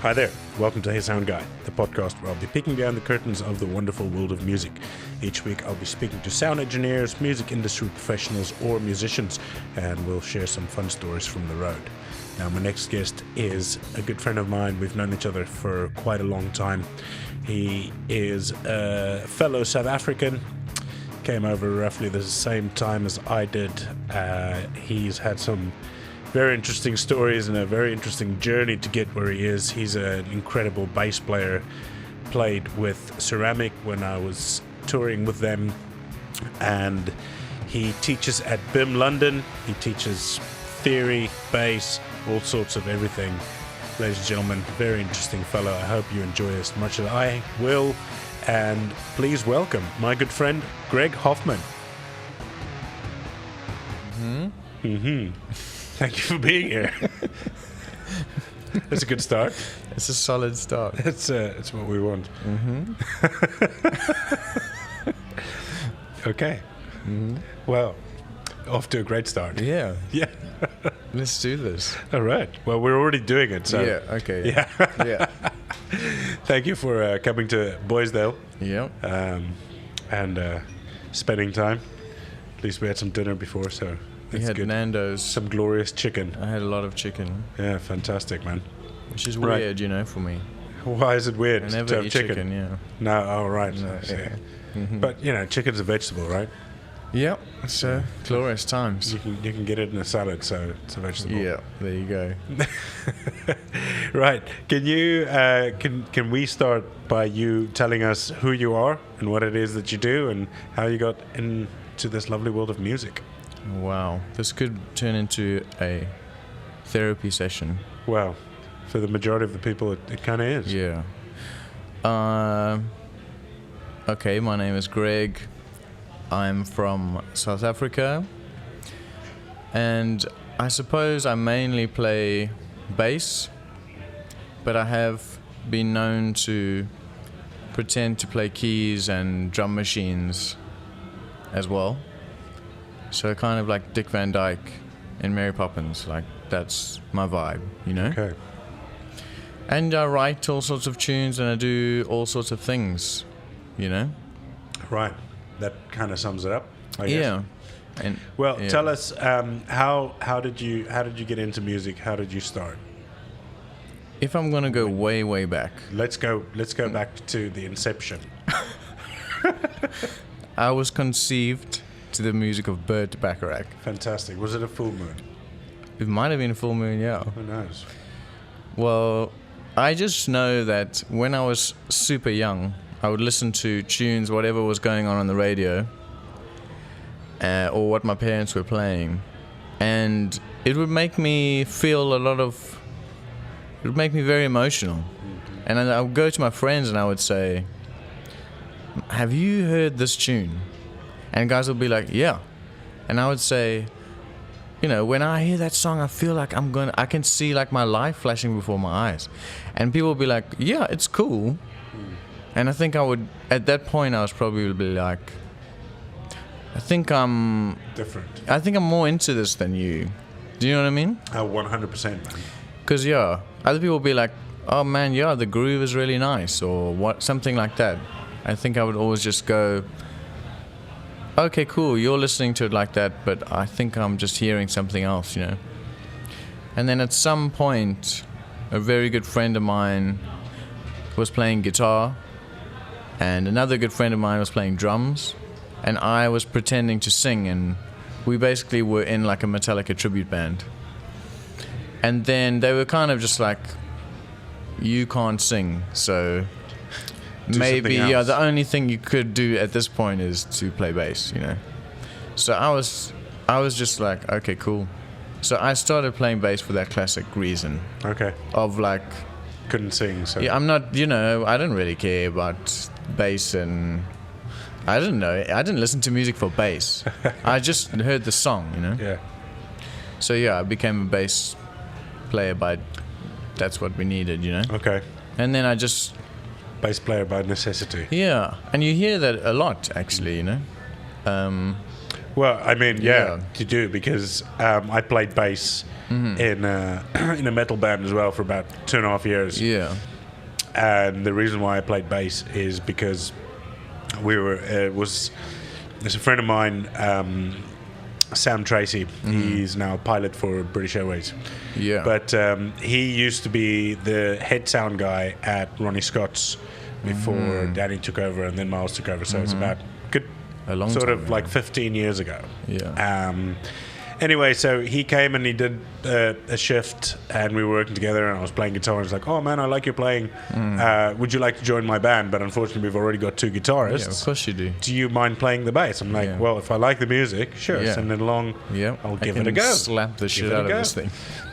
Hi there, welcome to Hey Sound Guy, the podcast where I'll be peeking behind the curtains of the wonderful world of music. Each week I'll be speaking to sound engineers, music industry professionals, or musicians, and we'll share some fun stories from the road. Now, my next guest is a good friend of mine. We've known each other for quite a long time. He is a fellow South African, came over roughly the same time as I did. He's had some very interesting stories and a very interesting journey to get where he is. He's an incredible bass player, played with Seramic when I was touring with them, and he teaches at BIMM London. He teaches theory, bass, all sorts of everything. Ladies and gentlemen, very interesting fellow. I hope you enjoy as much as I will, and please welcome my good friend Greg Hofmann. Thank you for being here. That's a good start. It's a solid start. It's what we want. Okay. Well, off to a great start. Yeah. Yeah. Let's do this. All right. Well, we're already doing it. So. Yeah. Okay. Yeah. Yeah. Thank you for coming to Boysdale. Yeah. And spending time. At least we had some dinner before, so. We had good. Nando's. Some glorious chicken. I had a lot of chicken. Yeah, fantastic, man. Which is weird, for me. Why is it weird I to never have eat chicken? yeah. No, oh, right. No, yeah. But, chicken's a vegetable, right? Yeah, so glorious times. You can get it in a salad, so it's a vegetable. Yeah, there you go. Right. Can you can we start by you telling us who you are and what it is that you do and how you got into this lovely world of music? Wow, this could turn into a therapy session. Well, for the majority of the people, it kind of is. Yeah. Okay, my name is Greg. I'm from South Africa, and I suppose I mainly play bass, but I have been known to pretend to play keys and drum machines as well. So kind of like Dick Van Dyke in Mary Poppins, like that's my vibe, Okay. And I write all sorts of tunes and I do all sorts of things, Right. That kind of sums it up, I guess. Yeah. And tell us how did you get into music? How did you start? If I'm gonna go way back, Let's go back to the inception. I was conceived to the music of Burt Bacharach. Fantastic. Was it a full moon? It might have been a full moon, yeah. Who knows? Well, I just know that when I was super young, I would listen to tunes, whatever was going on the radio, or what my parents were playing, and it would make me feel it would make me very emotional. And then I would go to my friends and I would say, have you heard this tune? And guys would be like, yeah. And I would say, when I hear that song, I feel like I can see like my life flashing before my eyes. And people would be like, yeah, it's cool. And I think at that point, I was probably like, I think I'm different. I think I'm more into this than you. Do you know what I mean? 100%, man. Because, other people would be like, oh man, the groove is really nice, or something like that. I think I would always just go, okay, cool, you're listening to it like that, but I think I'm just hearing something else, And then at some point, a very good friend of mine was playing guitar, and another good friend of mine was playing drums, and I was pretending to sing, and we basically were in like a Metallica tribute band. And then they were kind of just like, you can't sing, so maybe the only thing you could do at this point is to play bass, So I was just like, okay, cool. So I started playing bass for that classic reason. Okay. Of like, couldn't sing, so yeah, I'm not, I didn't really care about bass, and I didn't know. I didn't listen to music for bass. I just heard the song, Yeah. So I became a bass player that's what we needed, Okay. And then I just Bass player by necessity. Yeah, and you hear that a lot, actually, Well, I mean, Yeah. you do, because I played bass in in a metal band as well for about 2.5 years. Yeah. And the reason why I played bass is because there's a friend of mine, Sam Tracy. He's now a pilot for British Airways. Yeah. But he used to be the head sound guy at Ronnie Scott's before Danny took over and then Miles took over. So it's about good, A long sort time, of like 15 years ago. Yeah. Anyway, so he came and he did a shift, and we were working together, and I was playing guitar, and he's like, "Oh man, I like your playing. Would you like to join my band?" But unfortunately, we've already got 2 guitarists. Yeah, of course you do. Do you mind playing the bass? I'm like, Yeah. well, if I like the music, sure, Yeah. send it along. Yeah. I'll I give can it a go. Slap the shit it a out of go. this thing.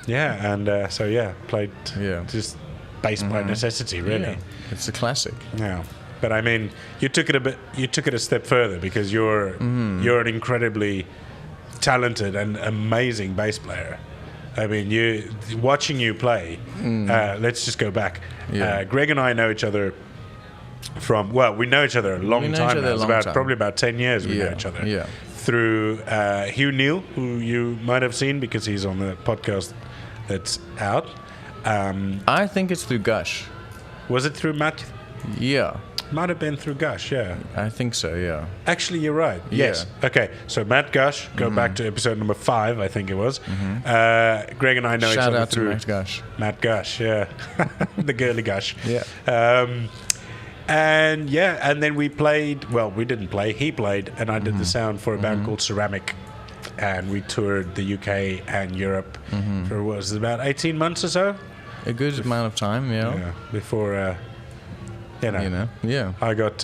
Yeah, and so played Yeah. just bass by necessity, really. Yeah. It's a classic. Yeah. But I mean, you took it a step further, because you're an incredibly talented and amazing bass player. I mean, watching you play. Let's just go back. Yeah. Greg and I know each other from, well, we know each other a long We know time each other now. a It's long time. probably about 10 years we know each other. Yeah. Through Hugh Neal, who you might have seen because he's on the podcast that's out. I think it's through Gush. Was it through Matt? Yeah. Might have been through Gush, yeah. I think so, yeah. Actually, you're right. Yeah. Yes. Okay, so Matt Gush, go back to episode number 5, I think it was. Greg and I know each Shout other out to through Matt Gush. Matt Gush, yeah. The girly Gush. Yeah. And then we played, well, we didn't play, he played, and I did the sound for a band called Seramic. And we toured the UK and Europe for, what was it, about 18 months or so? A good amount of time, yeah. Yeah, before, you know, yeah. I got,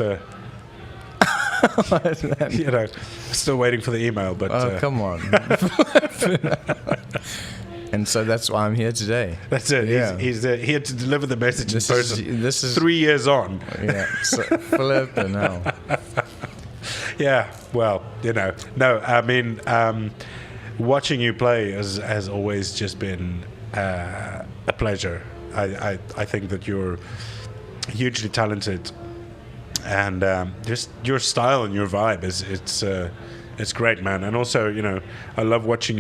still waiting for the email, but... Oh, come on. And so that's why I'm here today. That's it. Yeah. He's here to deliver the message in person. This is 3 years on. Yeah. So, flipping hell. Yeah. Well, no. I mean, watching you play has always just been a pleasure. I think that you're hugely talented, and just your style and your vibe it's great, man. And also, I love watching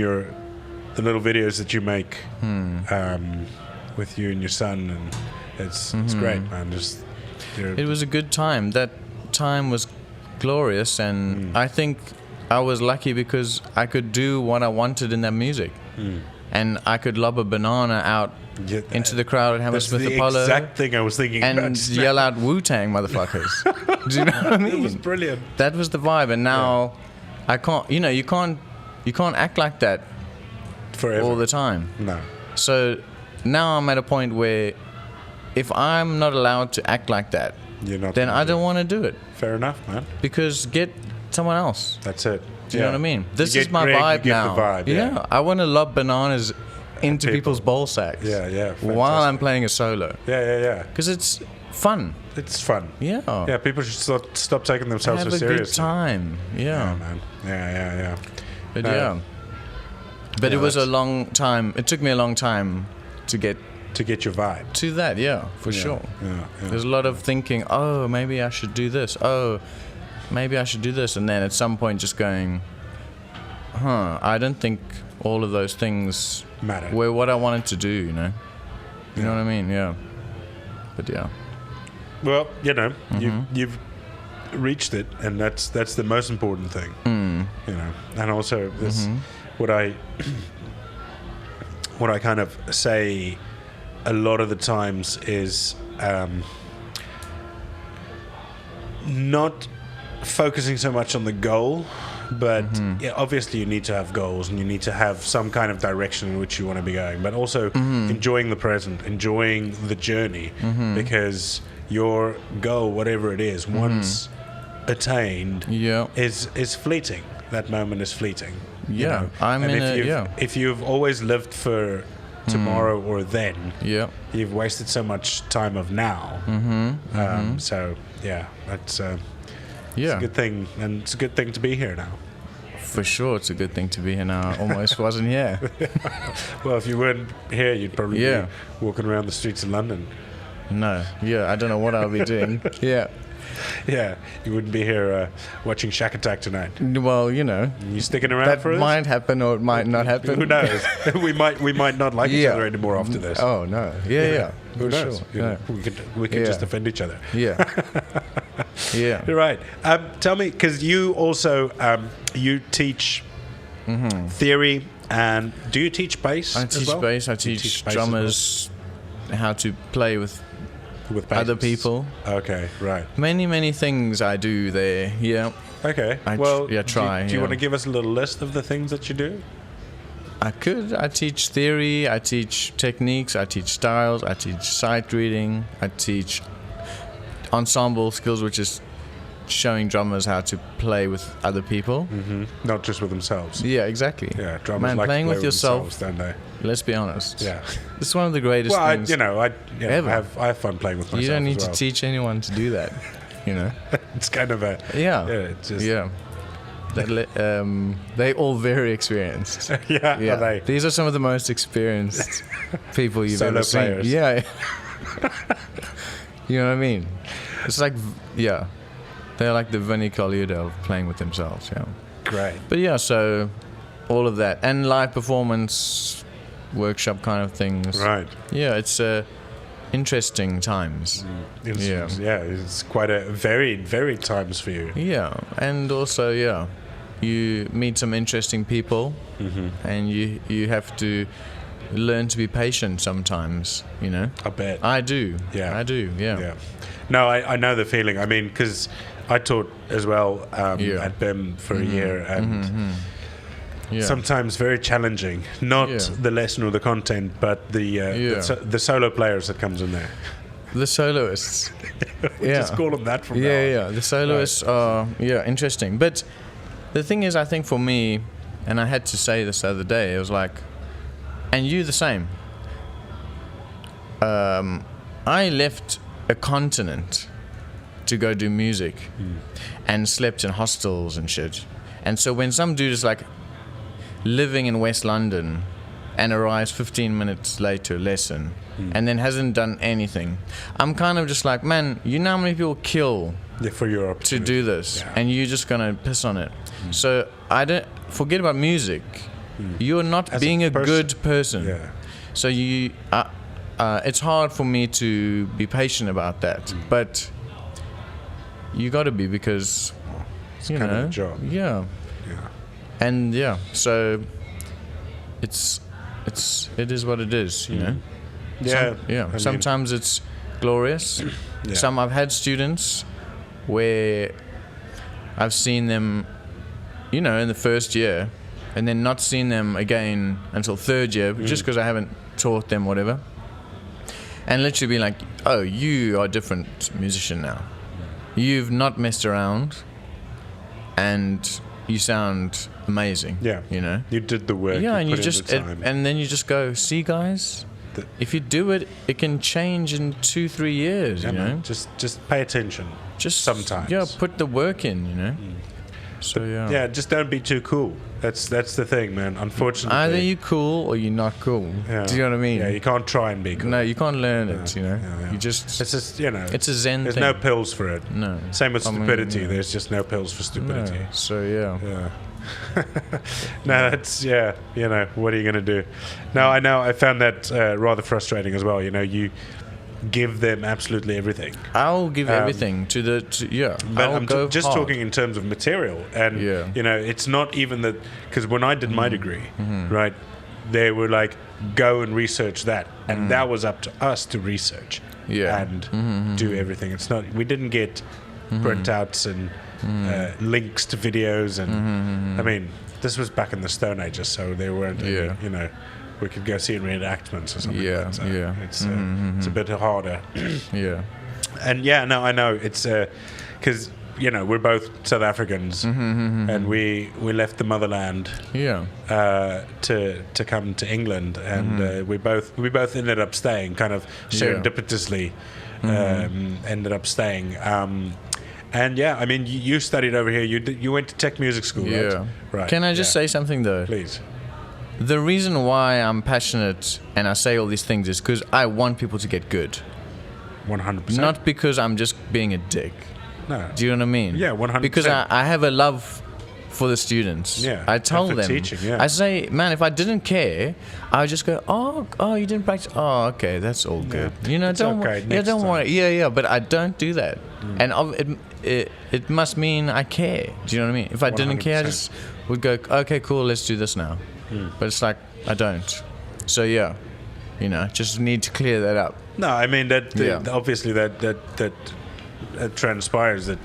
the little videos that you make with you and your son, and it's great, man. It was a good time. That time was glorious, and I think I was lucky because I could do what I wanted in that music, and I could lob a banana out into the crowd at Hammersmith Apollo. That's the exact thing I was thinking and about. yell out "Wu-Tang, motherfuckers!" Do you know what I mean? It was brilliant. That was the vibe, and now I can't. You can't act like that Forever. all the time. No. So now I'm at a point where if I'm not allowed to act like that, You're not. then I don't want to do it, Fair enough, man. because get someone else. That's it. Do you know what I mean? This You is get my Greg, you vibe get now. the vibe, yeah. I want to lob bananas into People. people's ball sacks. Yeah. While I'm Fantastic. playing a solo, Yeah. because it's fun. It's fun. Yeah. Yeah, people should stop taking themselves Have so a seriously. good time. Yeah, Yeah. man. Yeah. But No. yeah. But Yeah, it was a that's- long time. It took me a long time to get To get your vibe. to that. Yeah, for sure. Yeah. There's a lot of thinking, oh, maybe I should do this. Oh, maybe I should do this. And then at some point just going, I don't think all of those things Matter. were what I wanted to do, You know what I mean? Yeah. But yeah. Well, you've reached it, and that's the most important thing. And also this, what I kind of say a lot of the times is not focusing so much on the goal, but obviously you need to have goals and you need to have some kind of direction in which you want to be going, but also enjoying the present, enjoying the journey, because your goal, whatever it is, once attained, Yeah. is fleeting. That moment is fleeting. Yeah. I'm and in if a, you've, yeah. if you've always lived for tomorrow or then, Yeah. you've wasted so much time of now. So yeah, that's it's Yeah. a good thing, and it's a good thing to be here now. For sure, it's a good thing to be here now. I almost wasn't here. Well, if you weren't here, you'd probably Yeah. be walking around the streets of London. No. Yeah, I don't know what I'll be doing. Yeah. Yeah, you wouldn't be here watching Shack Attack tonight. Well, you know, You sticking around that for this? might happen or it might not happen. Who knows? we might not like each other anymore after this. Oh no, yeah, Who for knows? sure. You know, Yeah. we could Yeah. just offend each other. Yeah. Yeah. You're right. Tell me, because you also you teach theory, and do you teach bass? I as teach well? bass. I You teach bass as drummers how to play with well? With other bass? people. Okay, right. Many things I do there. Yeah. Okay. I well, try. Do you yeah. want to give us a little list of the things that you do? I could. I teach theory. I teach techniques. I teach styles. I teach sight reading. I teach ensemble skills, which is showing drummers how to play with other people. Not just with themselves. Yeah, exactly. Yeah, drummers Man, like playing to play with yourself. themselves, don't they? Let's be honest. Yeah. This is one of the greatest Well, things. I Ever. have fun playing with myself. You don't need as well. to teach anyone to do that. You know. It's kind of a Yeah. it's just Yeah. They all very experienced. yeah. Yeah. Are they? These are some of the most experienced people you've Solo ever seen. players. Yeah. You know what I mean? It's like, yeah. They're like the Vinnie Colaiuta of playing with themselves, yeah. Great. But yeah, so all of that. And live performance, workshop kind of things. Right. Yeah, it's interesting times. Yeah, it's quite a varied times for you. Yeah, and also, yeah, you meet some interesting people, and you have to learn to be patient sometimes, you know. I bet. I do. Yeah. I do, yeah. Yeah. No, I know the feeling. I mean, because I taught as well Yeah. at BIMM for a year, and Yeah. sometimes very challenging. Not Yeah. the lesson or the content, but the solo players that comes in there. The soloists. We Yeah. just call them that from now on. Yeah. The soloists are, interesting. But the thing is, I think for me, and I had to say this the other day, it was like, and you the same. I left a continent to go do music and slept in hostels and shit. And so when some dude is like living in West London and arrives 15 minutes late to a lesson and then hasn't done anything, I'm kind of just like, man, you know how many people kill Yeah, for your to opportunity. do this, Yeah. and you're just gonna piss on it. So I don't forget about music. You're not As a being a person. good person. Yeah. So it's hard for me to be patient about that, but you got to be, because you kind know, of a job. yeah, Yeah. and yeah. So it is what it is, you know. Yeah. Yeah. I mean, Sometimes it's glorious. Yeah. Some I've had students where I've seen them, you know, in the first year, and then not seen them again until third year, just because I haven't taught them whatever. And literally be like, oh, you are a different musician now. You've not messed around, and you sound amazing. Yeah. You know. You did the work. Yeah, and you put in just the time. and then you just go, see, guys, if you do it, it can change in 2-3 years. Yeah, you know, man, just pay attention. just sometimes. yeah, put the work in. You know. So yeah. Yeah, just don't be too cool. That's the thing, man. Unfortunately, Either you cool or you're not cool. Yeah. Do you know what I mean? Yeah, you can't try and be cool. No, you can't learn it. You know, yeah. you just It's just, you know, it's a Zen there's thing. no pills for it. No. Same with I mean, stupidity. yeah. There's just no pills for No. stupidity. So yeah. Yeah. No, that's, yeah, you know, what are you going to do? No, I know, I found that rather frustrating as well. You know, you give them absolutely everything. I'll give everything to the yeah. But I'll I'm go just hard. talking in terms of material. And, Yeah. you know, it's not even that, because when I did my degree, Mm-hmm. right, they were like, go and research that. And that was up to us to research Mm-hmm. Yeah. and do everything. It's not, we didn't get Mm-hmm. printouts and links to videos. And I mean, this was back in the Stone Ages, so there weren't any, Yeah. you know, we could go see reenactments or something. Yeah, like that. So yeah. It's a bit harder. Yeah. And yeah, no, I know it's because you know we're both South Africans, and we left the motherland Yeah. to come to England, and we both ended up staying, kind of serendipitously, ended up staying. And yeah, I mean, you studied over here. You went to tech music school, right? Yeah. Right. Can I just yeah. say something though? Please? The reason why I'm passionate and I say all these things is because I want people to get good, 100%. not because I'm just being a dick. No. Do you know what I mean? Yeah, 100%. Because I have a love for the students. Yeah, I tell and for them. teaching, yeah. I say, man, if I didn't care, I would just go, oh, you didn't practice. Oh, okay, that's all good. You know, It's don't okay, yeah, next don't time. worry. Yeah, but I don't do that, and it must mean I care. Do you know what I mean? If I didn't care, I 100%. just would go, okay, cool, let's do this now. But it's like I don't. So yeah, you know, just need to clear that up. No, I mean that Yeah. obviously that transpires that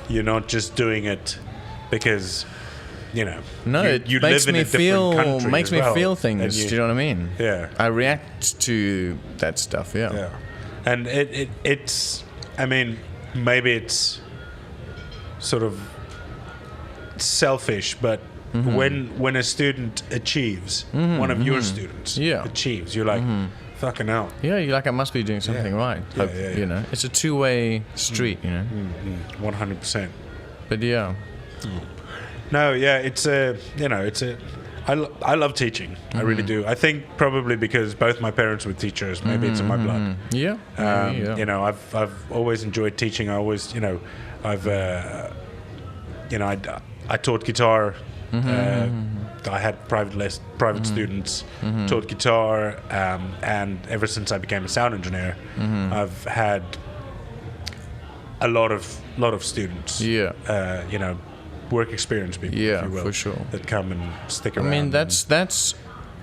you're not just doing it because you know. No, you, it you makes live in me a different feel country makes as me well, feel and things. Do you know what I mean? Yeah. I react to that stuff. Yeah. Yeah, and it's. I mean, maybe it's sort of selfish, but when a student achieves, one of your students Yeah. achieves, you're like, fucking hell. Yeah, you're like, I must be doing something right. Yeah, Hope- yeah. You know, it's a two-way street. You know, 100%. but yeah, No, yeah, it's a, you know, it's a. I love teaching. I really do. I think probably because both my parents were teachers. Maybe it's in my blood. yeah, maybe, yeah. You know, I've always enjoyed teaching. I always, you know, I taught guitar. I had private students. Taught guitar, and ever since I became a sound engineer, I've had a lot of students. Yeah. You know, work experience people, Yeah, if you will, for sure. that come and stick I around. mean, that's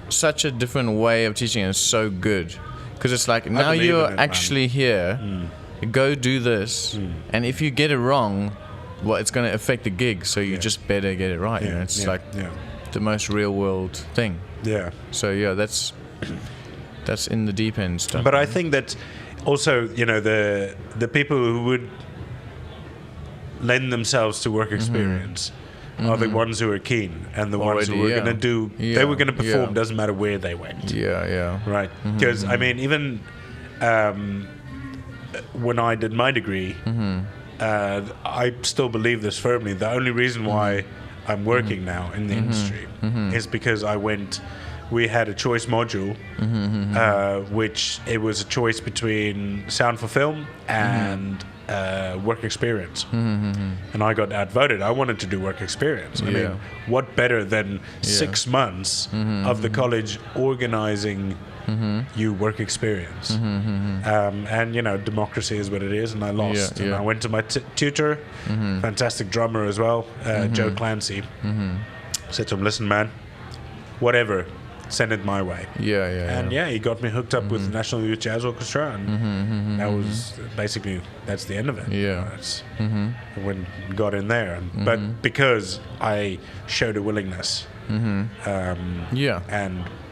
such a different way of teaching, and it's so good because it's like now believe you're in it, man. actually here. Go do this, and if you get it wrong, well, it's going to affect the gig. So you just better get it right. You know, it's like the most real world thing. yeah. So yeah, that's in the deep end stuff. But I think that also, you know, the people who would lend themselves to work experience are the ones who are keen, and the ones who Already, were yeah. going to do. Yeah, They were going to perform. yeah. Doesn't matter where they went. yeah, Right. Because I mean, even when I did my degree, I still believe this firmly. The only reason why I'm working now in the industry is because I went. We had a choice module, which it was a choice between sound for film and work experience, and I got outvoted. I wanted to do work experience. I mean, what better than 6 months of the college organizing you work experience? And you know, democracy is what it is, and I lost. And I went to my tutor, fantastic drummer as well, Joe Clancy. Said to him, "Listen, man, whatever, send it my way." And he got me hooked up with the National Youth Jazz Orchestra, and that was basically that's the end of it. That's when got in there, but because I showed a willingness, and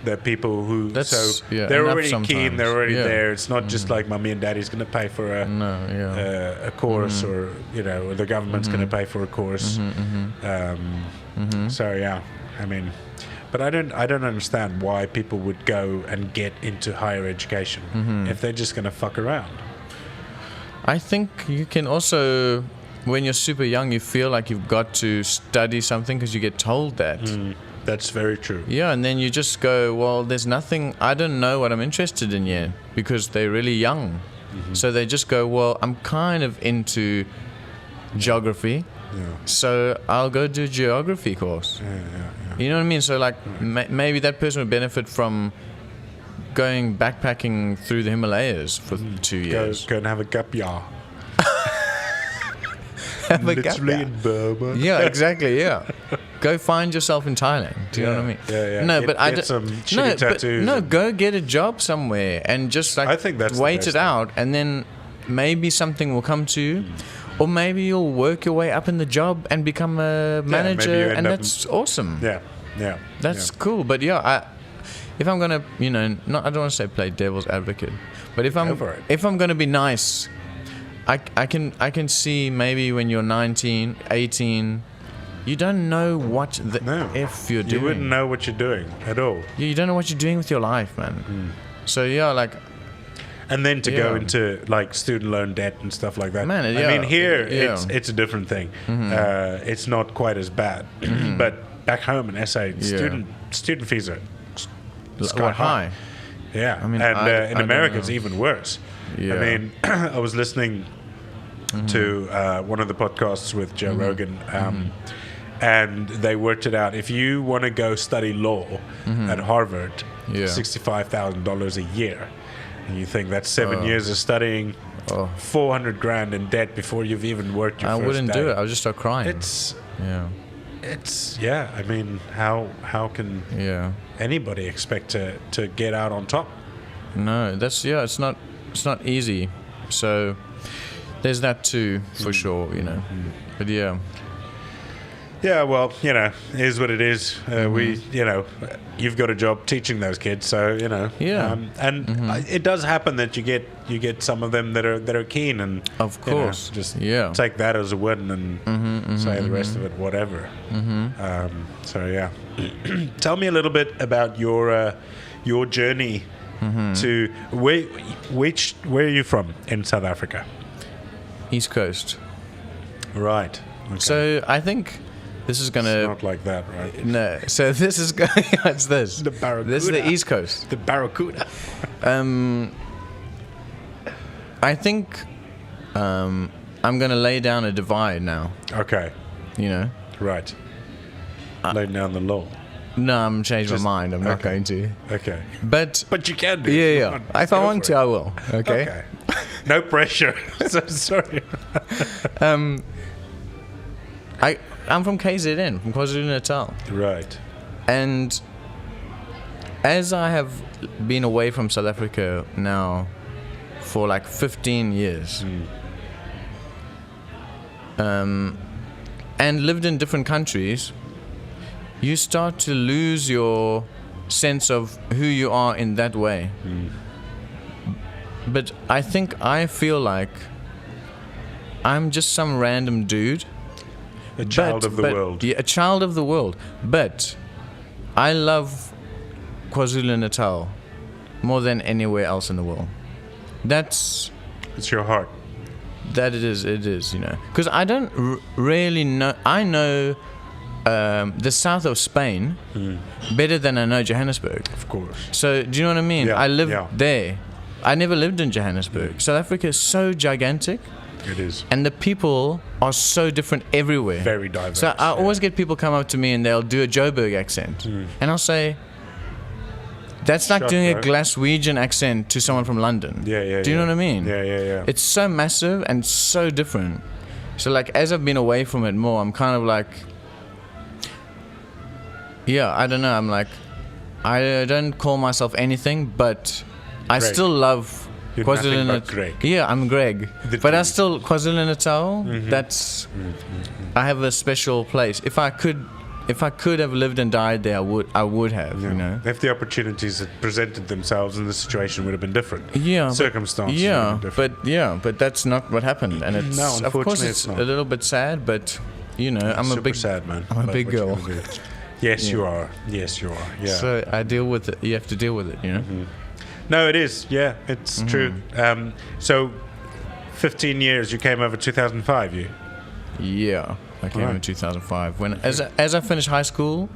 the people who they're already keen, they're already there. It's not just like mommy and daddy's going to pay for a course, or you know, the government's going to pay for a course. So yeah, I mean. But I don't understand why people would go and get into higher education if they're just going to fuck around. I think you can also, when you're super young, you feel like you've got to study something because you get told that. That's very true. Yeah, and then you just go, well, there's nothing, I don't know what I'm interested in yet, because they're really young. So they just go, well, I'm kind of into geography, so I'll go do a geography course. You know what I mean? So like maybe that person would benefit from going backpacking through the Himalayas for 2 years. Go and have a gap year. Have a gap Literally year. in Burma. Yeah, exactly. Yeah, go find yourself in Thailand. Do you know what I mean? Yeah. No, Get- but I get don't. some shitty tattoos and- go get a job somewhere and just like I think that's the wait best it thing. out, and then maybe something will come to you, or maybe you'll work your way up in the job and become a maybe manager, you end and up that's awesome. Yeah. That's cool. But if I'm gonna, you know, I don't want to say play devil's advocate, but if Go for it. if I'm gonna be nice, I can see maybe when you're 19, 18, you don't know what the F you're doing. You wouldn't know what you're doing at all. You don't know what you're doing with your life, man. So like. And then to go into like student loan debt and stuff like that. Man, I mean, here yeah. it's a different thing. It's not quite as bad, but back home in SA, student fees are sky high. Yeah, I mean, and I in don't America know. it's even worse. Yeah. I mean, I was listening to one of the podcasts with Joe Rogan, and they worked it out. If you want to go study law at Harvard, $65,000 a year, and you think that's 7 years of studying, $400,000 in debt before you've even worked your first day. I wouldn't do it. I would just start crying. It's I mean, how can anybody expect to get out on top? No, it's not easy. So there's that too, for sure, But yeah, well, it is what it is. We, you've got a job teaching those kids, so it does happen that you get some of them that are keen, and of course, just take that as a win and say the rest of it whatever. So yeah, tell me a little bit about your journey to where are you from in South Africa? East Coast. Right. Okay. So I think. This is gonna. It's not like that, right? No. So this is going. It's this. The Barracuda. This is the East Coast. The Barracuda. I think I'm gonna lay down a divide now. Okay. Right. Lay down the law. No, I'm changing my mind. I'm not going to. Okay. But you can do. Yeah. If I want to, I will. Okay. No pressure. So sorry. I'm from KZN, from KwaZulu-Natal. Right. And as I have been away from South Africa now for like 15 years, and lived in different countries, you start to lose your sense of who you are in that way. But I feel like I'm just some random dude. A child of the world. Yeah, a child of the world. But I love KwaZulu-Natal more than anywhere else in the world. It's your heart. That it is, Because I don't really know. I know the south of Spain better than I know Johannesburg. Of course. So, do you know what I mean? Yeah, I lived there. I never lived in Johannesburg. South Africa is so gigantic. It is. And the people are so different everywhere. Very diverse. So I always get people come up to me and they'll do a Joburg accent. And I'll say, that's like doing a Glaswegian accent to someone from London. Yeah. Do you know what I mean? Yeah. It's so massive and so different. So like, as I've been away from it more, I'm kind of like, I don't know. I'm like, I don't call myself anything, but I still love KwaZulu-Natal. Greg. Yeah, I'm Greg. But I still KwaZulu-Natal. That's I have a special place. If I could have lived and died there, I would have. If the opportunities had presented themselves, and the situation would have been different. Circumstances. Would have been different. But that's not what happened, and it's no, of course it's a little bit sad, but I'm super a big sad man. I'm a big girl. Yes, you are. Yes, you are. Yeah. So I deal with it. You have to deal with it. No, it is. Yeah, it's true. So, 15 years. You came over 2005. You? Yeah, I came in 2005. As I finished high school.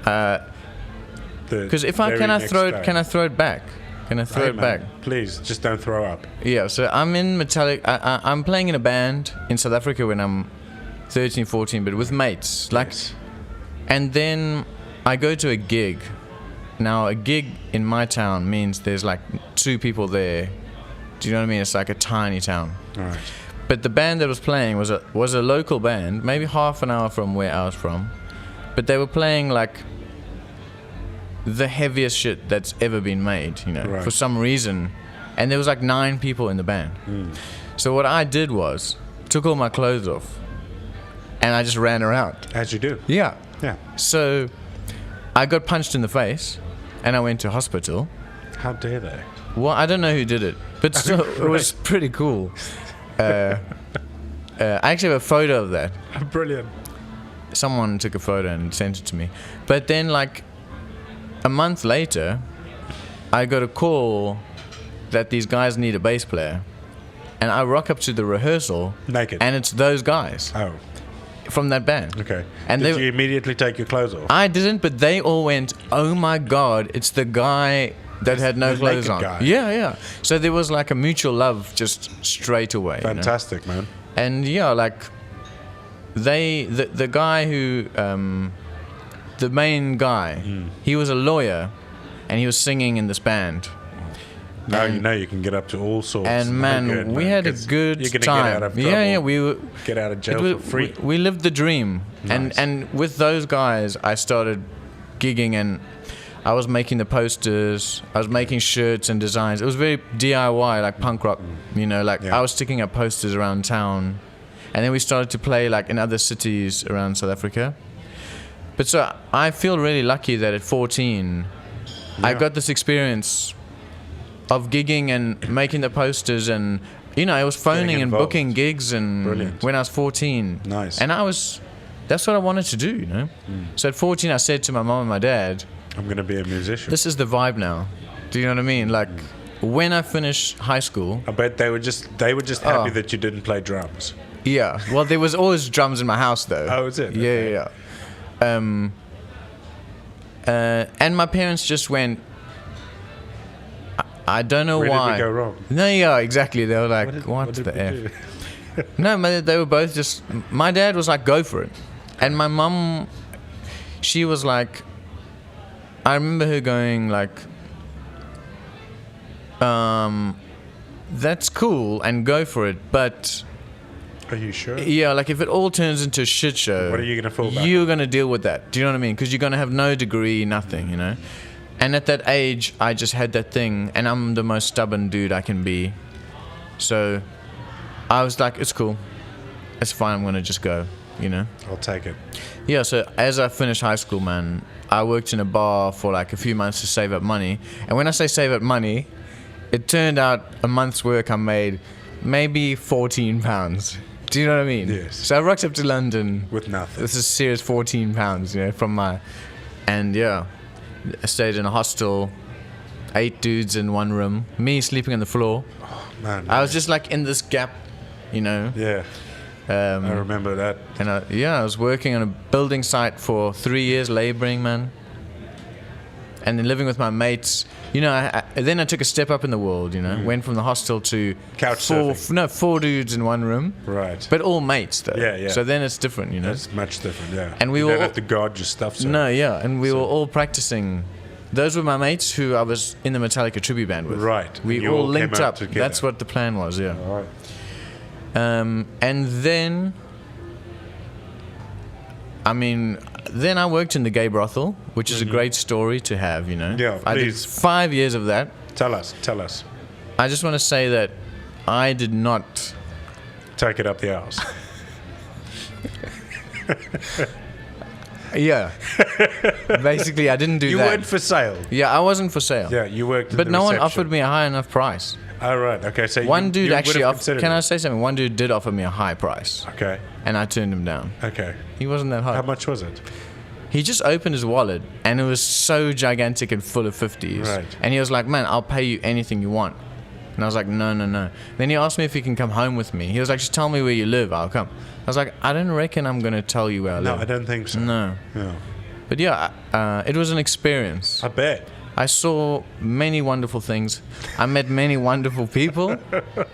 Because can I throw it back? Can I throw it back? Please, just don't throw up. Yeah. So I'm in metallic. I'm playing in a band in South Africa when I'm 13, 14, but with mates. And then I go to a gig. Now, a gig in my town means there's like 2 people there. Do you know what I mean? It's like a tiny town. All right. But the band that was playing was a local band, maybe half an hour from where I was from. But they were playing like the heaviest shit that's ever been made, for some reason. And there was like 9 people in the band. So what I did was took all my clothes off and I just ran around. As you do. Yeah. Yeah. So I got punched in the face. And I went to hospital. How dare they? Well, I don't know who did it, but still, it was pretty cool. I actually have a photo of that. Brilliant. Someone took a photo and sent it to me. But then, like, a month later, I got a call that these guys need a bass player. And I rock up to the rehearsal. Naked. And it's those guys. Oh. From that band. Okay. And did you immediately take your clothes off? I didn't, but they all went, oh my God, it's the guy that had no the clothes naked on. guy. Yeah. So there was like a mutual love just straight away. you know? Fantastic, man. And yeah, like the guy who the main guy, he was a lawyer, and he was singing in this band. Now you know you can get up to all sorts. And man, we had a 'cause good you're gonna time. Get out of trouble, yeah, we were get out of jail for free. We lived the dream, Nice. and with those guys, I started gigging, and I was making the posters. I was making shirts and designs. It was very DIY, like punk rock. You know, like Yeah. I was sticking up posters around town, and then we started to play like in other cities around South Africa. But so I feel really lucky that at 14, I got this experience of gigging and making the posters, and you know, I was phoning and involved. booking gigs, and Brilliant. when I was 14. Nice. And that's what I wanted to do, you know. So at 14, I said to my mom and my dad, I'm going to be a musician. this is the vibe now. Do you know what I mean? Like, when I finish high school, I bet they were just happy that you didn't play drums. yeah. Well, there was always drums in my house, though. Oh, is it? Yeah, Okay. yeah. And my parents just went, I don't know Where why. did we go wrong? No, yeah, exactly. They were like, what did the we F? do? No, they were both just... My dad was like, go for it. And my mum, she was like... I remember her going like... that's cool and go for it, but... Are you sure? Yeah, like if it all turns into a shit show... What are you going to fall back? You're going to deal with that. Do you know what I mean? Because you're going to have no degree, nothing, you know? And at that age, I just had that thing, and I'm the most stubborn dude I can be. So I was like, it's cool. It's fine, I'm going to just go, you know? I'll take it. Yeah, so as I finished high school, man, I worked in a bar for like a few months to save up money. And when I say save up money, it turned out a month's work I made maybe £14. Do you know what I mean? Yes. So I rocked up to London. With nothing. This is serious £14, you know, from my... And yeah, I stayed in a hostel, 8 dudes in one room, me sleeping on the floor. Oh, man. I was just like in this gap, you know. Yeah. I remember that. And I was working on a building site for 3 years, labouring, man. And then living with my mates. You know, then I took a step up in the world, you know. Went from the hostel to Couch surfing. 4 dudes in one room. Right. But all mates, though. Yeah, yeah. So then it's different, you know. That's much different, yeah. And we you were don't all- have to guard your stuff. So. No, yeah. And we were all practicing. Those were my mates who I was in the Metallica tribute band with. Right. We You all all linked came out up. together. That's what the plan was, yeah. All right. And then, I mean, then I worked in the gay brothel, which is a great story to have, you know. Yeah, I did please. 5 years of that. Tell us. I just want to say that I did not. Take it up the arse. Yeah. Basically, I didn't do You that. weren't for sale. Yeah, I wasn't for sale. Yeah, you worked. But in the no one reception. offered me a high enough price. Oh, right. Okay, so One dude you actually would have offered. considered Can I it. say something? One dude did offer me a high price, Okay. and I turned him down. Okay. He wasn't that high. How much was it? He just opened his wallet, and it was so gigantic and full of 50s. Right. And he was like, "Man, I'll pay you anything you want." And I was like, "No." Then he asked me if he can come home with me. He was like, "Just tell me where you live, I'll come." I was like, "I don't reckon I'm gonna tell you where I No, live." I don't think so. No. Yeah. But yeah, it was an experience. I bet. I saw many wonderful things. I met many wonderful people.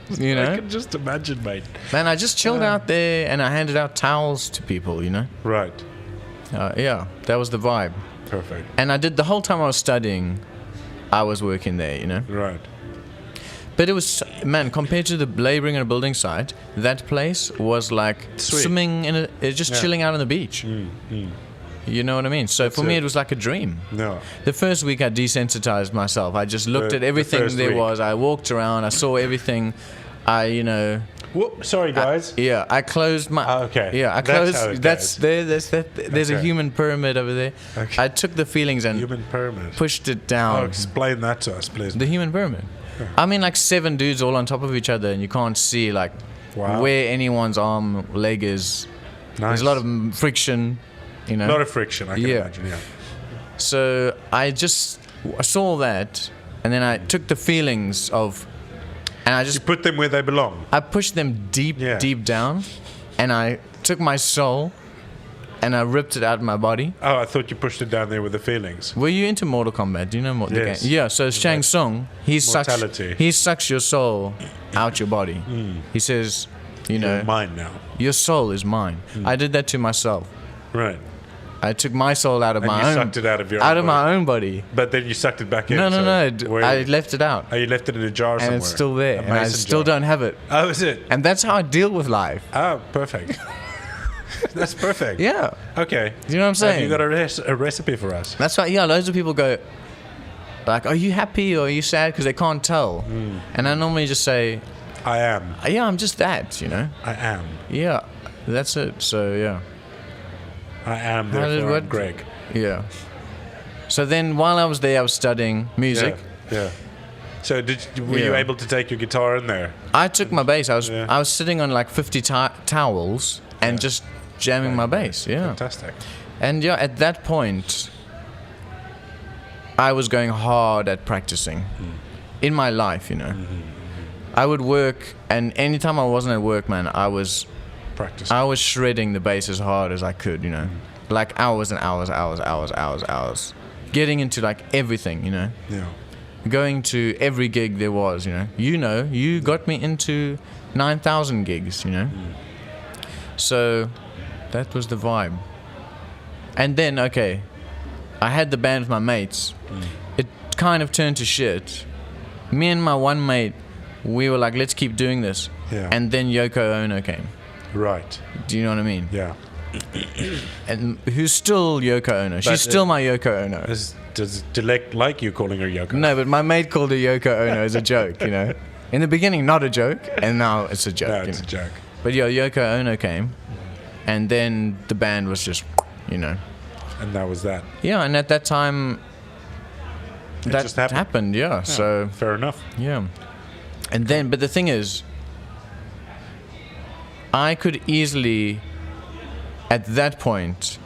You I know, can just imagine, mate. man, I just chilled out there and I handed out towels to people. You know, Right. yeah, that was the vibe. Perfect. And I did the whole time I was studying. I was working there. You know. Right. But it was, man, compared to the labouring on a building site, that place was like Sweet. swimming in just Yeah. chilling out on the beach. You know what I mean? So for me, it. it was like a dream. No. The first week, I desensitized myself. I just looked The- at everything the first there week. was. I walked around. I saw everything. Whoop, sorry, guys. Yeah, I closed my. Okay. Yeah, I That's closed. how it That's goes. there. There's a Okay. human pyramid over there. Okay. I took the feelings and Human pyramid. pushed it Oh, down. explain that to us, please. The human pyramid. I mean, like 7 dudes all on top of each other, and you can't see like Wow. where anyone's arm, leg is. Nice. There's a lot of friction, you know. A lot of friction, I can Yeah. imagine, yeah. So I just saw that, and then I took the feelings of, and I You just put them where they belong. I pushed them deep, Yeah. deep down, and I took my soul, and I ripped it out of my body. Oh, I thought you pushed it down there with the feelings. Were you into Mortal Kombat? Do you know the Yes. game? Yeah, so Shang Tsung, Mortality. he sucks your soul out your body. He says, you know, You're mine now. your soul is mine. I did that to myself. Right. I took my soul out of And my you own. sucked it out of your out own of my own body. But then you sucked it back in. No. Where- I left it out, Oh, you left it in a jar and somewhere. it's still there, A and I mason still jar. don't have it. Oh, is it? And that's how I deal with life. Oh, perfect. That's perfect. Yeah, Okay. you know what I'm saying? Have you got a recipe for us? That's why. Yeah, loads of people go, like, "Are you happy or are you sad?" Because they can't tell. And I normally just say, I am. "Yeah, I'm just that," you know. I am. Yeah, that's it. So yeah. I am. How did Therefore, what- I'm Greg. Yeah. So then, while I was there, I was studying music. Yeah. So were you Yeah. able to take your guitar in there? I took my bass. I Yeah. was sitting on like 50 towels and just jamming my bass. Yeah. Fantastic. And yeah, at that point, I was going hard at practicing in my life. You know, I would work, and anytime I wasn't at work, man, I was Practice. shredding the bass as hard as I could. You know, like hours and hours, getting into like everything. You know. Yeah. Going to every gig there was, you got me into 9,000 gigs, So that was the vibe. And then, okay, I had the band with my mates. It kind of turned to shit. Me and my one mate, we were like, let's keep doing this. Yeah. And then Yoko Ono came. Right. Do you know what I mean? Yeah. And who's still Yoko Ono? She's But still my Yoko Ono. Does Dilek like you calling her Yoko? No, but my mate called her Yoko Ono as a joke, In the beginning, not a joke, and now it's a joke. No, it's a joke. But yeah, Yoko Ono came, and then the band was just, And that was that. Yeah, and at that time, It that just happened. yeah. So, Fair enough. yeah. And then, but the thing is, I could easily, at that point,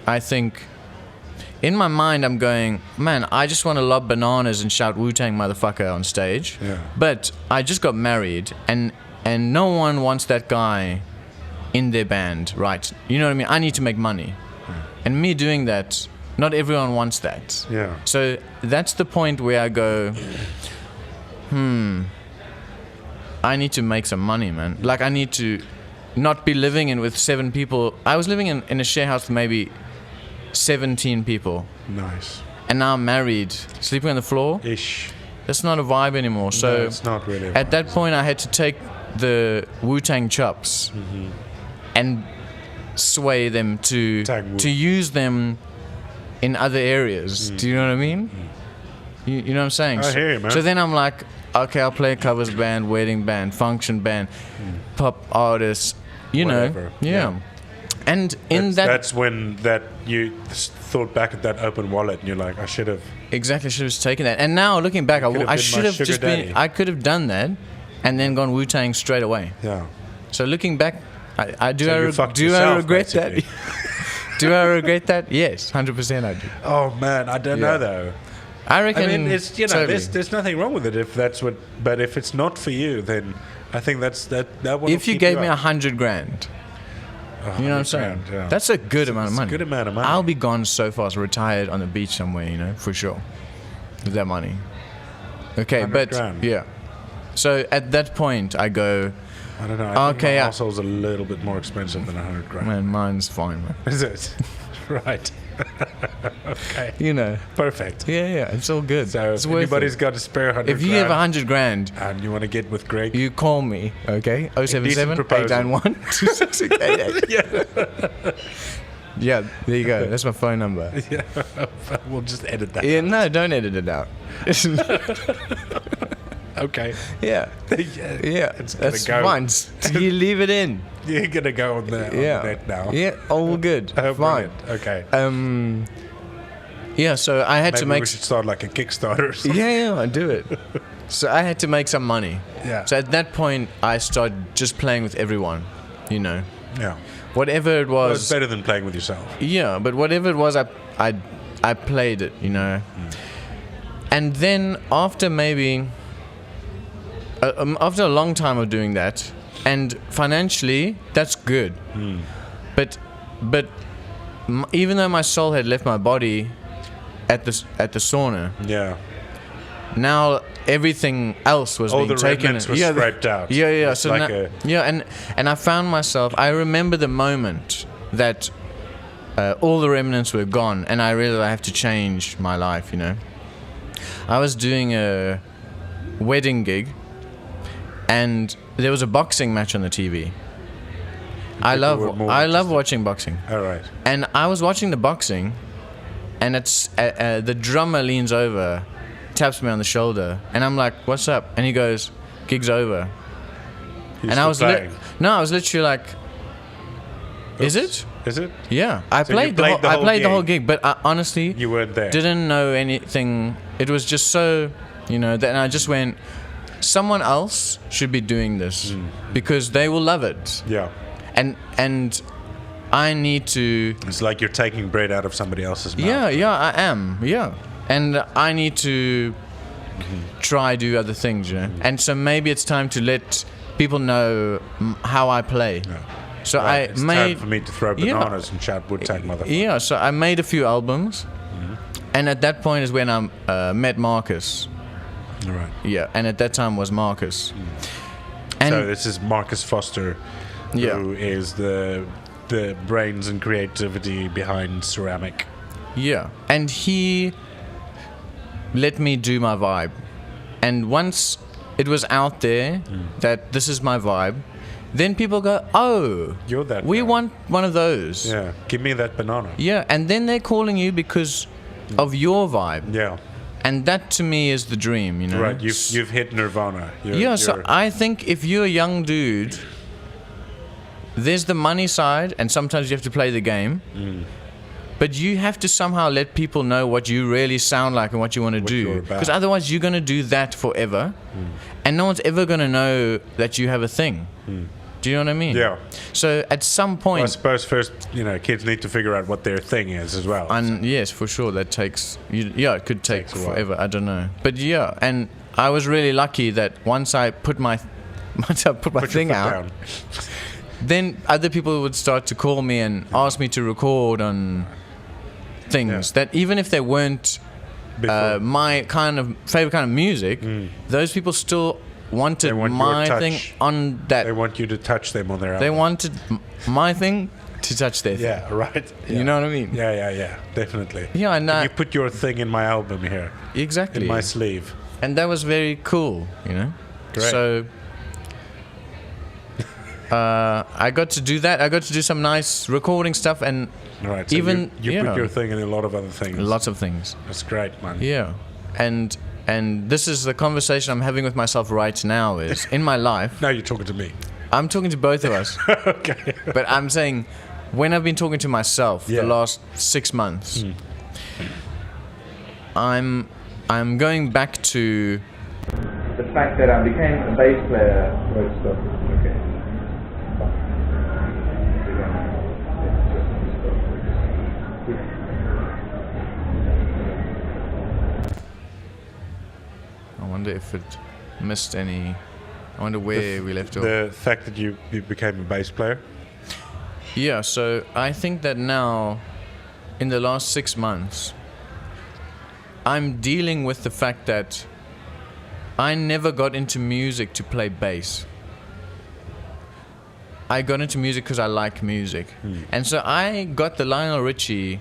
I think, in my mind, I'm going, man, I just want to lob bananas and shout Wu-Tang motherfucker on stage. Yeah. But I just got married, and no one wants that guy in their band, right? You know what I mean? I need to make money. And me doing that, not everyone wants that. Yeah. So that's the point where I go, I need to make some money, man. Like, I need to not be living in with 7 people. I was living in a share house with maybe 17 people. Nice. And now I'm married, sleeping on the floor. Ish. That's not a vibe anymore. So No, it's not really. at that point, I had to take the Wu-Tang chops and sway them to Tang Wu. use them in other areas. Do you know what I mean? You know what I'm saying? I hear you, man. So then I'm like, okay, I'll play a covers band, wedding band, function band, pop artist, Whatever. know. Yeah. And in That's when that you thought back at that open wallet and you're like, I should have. exactly, should have taken that. And now looking back, could have I been should my have sugar just daddy. been, I could have done that and then gone Wu-Tang straight away. Yeah. So looking back, I do. So you fucked yourself, regret basically. that? Do I regret that? Yes, 100% I do. Oh man, I don't know though. I reckon. I mean, it's totally. there's nothing wrong with it if that's what. But if it's not for you, then I think that one. If you gave me 100 grand, you know what I'm saying? Yeah. That's a good amount of It's a money. good amount of money. I'll be gone so fast, retired on the beach somewhere, for sure, with that money. Okay, 100 but grand. yeah. So at that point, I go, I don't know. I Okay, think my I- arsehole's a little bit more expensive than 100 grand. man, mine's fine, man. Is it? Right. Okay. Perfect. Yeah, it's all good. So it's if worth anybody's it. got a spare 100 If you have grand 100 grand, and you want to get with Greg, you call me, okay? 077 proposal. 891 2688. Yeah, there you go. That's my phone number. yeah, we'll just edit that. Yeah, no, don't edit it out. Okay. Yeah, Yeah. It's gonna that's go. fine. You leave it in. You're gonna go on the net now. Yeah, all good. Oh, Fine. brilliant. Okay. Yeah, so I had Maybe to make. we should start like a Kickstarter or something. Yeah, I do it. So I had to make some money. Yeah. So at that point, I started just playing with everyone. Yeah. Whatever it Well, it's was. better than playing with yourself. Yeah, but whatever it was, I played it. And then after maybe after a long time of doing that, and financially that's good. But even though my soul had left my body at the sauna, Yeah. now everything else was being the taken. remnants were scraped out. Yeah. It's So like and I found myself. I remember the moment that all the remnants were gone, and I realized I have to change my life. I was doing a wedding gig, and there was a boxing match on the TV. I love watching boxing. All right. And I was watching the boxing, and it's the drummer leans over, taps me on the shoulder, and I'm like, "What's up?" And he goes, "Gig's over." You're And I still was playing. I was literally like, "Is it?" Is it? Yeah, I So you played played the whole the whole gig. gig, but I honestly You weren't there. didn't know anything. It was just so, that, and I just went, someone else should be doing this because they will love it, Yeah. and I need to. It's like you're taking bread out of somebody else's mouth. Yeah, I am. Yeah, and I need to try do other things, and so maybe it's time to let people know how I play. Yeah. So Right, I it's made. time for me to throw bananas and shout woodtag motherfucker. Yeah, so I made a few albums, and at that point is when I met Marcus. All right. Yeah, and at that time was Marcus. And So this is Marcus Foster, Yeah. who is the brains and creativity behind Seramic. yeah, and he let me do my vibe. And once it was out there that this is my vibe, then people go, "Oh, You're that we guy." want one of those." Yeah. Give me that banana. Yeah, and then they're calling you because of your vibe. Yeah. And that to me is the dream, Right. You've hit nirvana. So I think if you're a young dude, there's the money side, and sometimes you have to play the game. But you have to somehow let people know what you really sound like and what you want to you're do. about. Because otherwise you're going to do that forever. And no one's ever going to know that you have a thing. Do you know what I mean? Yeah. So at some Well, I point... suppose first, kids need to figure out what their thing is as well. And yes, for sure, that takes... it could take Takes a while. forever. I don't know. But yeah, and I was really lucky that once I put my Put your thing foot out, down. then other people would start to call me and ask me to record on things that even if they weren't Before. my kind of favorite kind of music, those people still wanted They want your my touch. thing on that. They want you to touch them on their They album. wanted my thing to touch their thing. Yeah, right. Yeah. You know what I mean? Yeah, definitely. Yeah, and Can you put your thing in my album here, exactly. in my sleeve. And that was very cool, Great. So I got to do that. I got to do some nice recording stuff and Right. So even you put your thing in a lot of other things. lots of things. That's great, man. Yeah, and this is the conversation I'm having with myself right now. Is in my life, Now you're talking to me. I'm talking to both of us, Okay. but I'm saying when I've been talking to myself Yeah. the last 6 months, I'm going back to the fact that I became a bass player. Wait, stop. Okay. I wonder if it missed any. I wonder where we left off. The fact that you became a bass player. Yeah, so I think that now, in the last 6 months, I'm dealing with the fact that I never got into music to play bass. I got into music because I like music. And so I got the Lionel Richie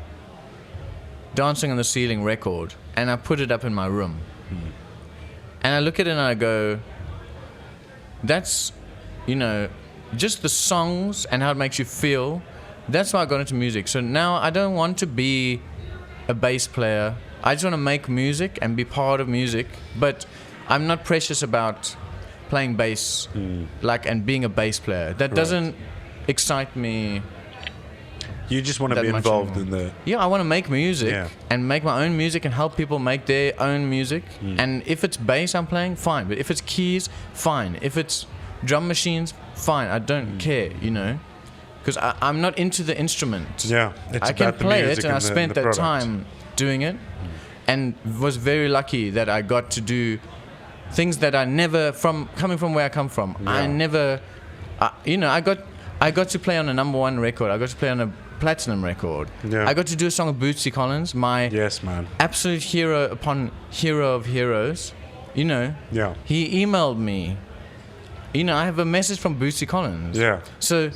Dancing on the Ceiling record, and I put it up in my room. And I look at it and I go, that's, just the songs and how it makes you feel. That's why I got into music. So now I don't want to be a bass player. I just want to make music and be part of music. But I'm not precious about playing bass, and being a bass player. That doesn't excite me. You just want to That be much involved anymore. in the. Yeah, I want to make music Yeah. and make my own music and help people make their own music. And if it's bass I'm playing, fine. But if it's keys, fine. If it's drum machines, fine. I don't care, because I'm not into the instrument. Yeah, it's I can about the play music it, and I the- spent the that product. time doing it, and was very lucky that I got to do things that I never, coming from where I come from, I got to play on a #1 record. I got to play on a platinum record. Yeah. I got to do a song with Bootsy Collins, my Yes, man. absolute hero upon hero of heroes. Yeah. He emailed me. I have a message from Bootsy Collins. Yeah. So,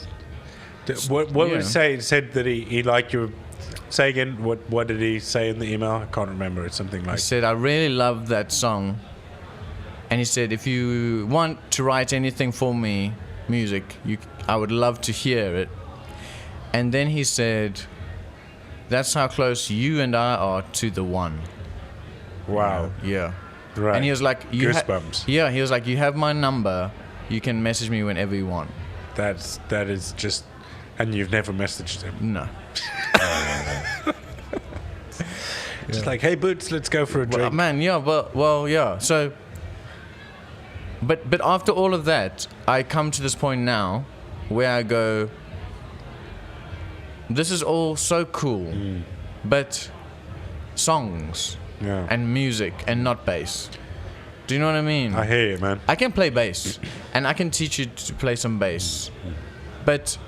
What would he say? He said that he liked your. Say again. What did he say in the email? I can't remember. It's something he like. said, I really love that song. And he said, if you want to write anything for me, music, I would love to hear it. And then he said, that's how close you and I are to the one. Wow. Yeah. Right. And he was like, Goosebumps. Yeah, he was like, you have my number. You can message me whenever you want. That is just, and you've never messaged him. No. Just like, hey Boots, let's go for a drink. Well, man, yeah, well, yeah. So, but after all of that, I come to this point now where I go, this is all so cool, but songs and music and not bass. Do you know what I mean? I hear you, man. I can play bass, and I can teach you to play some bass, but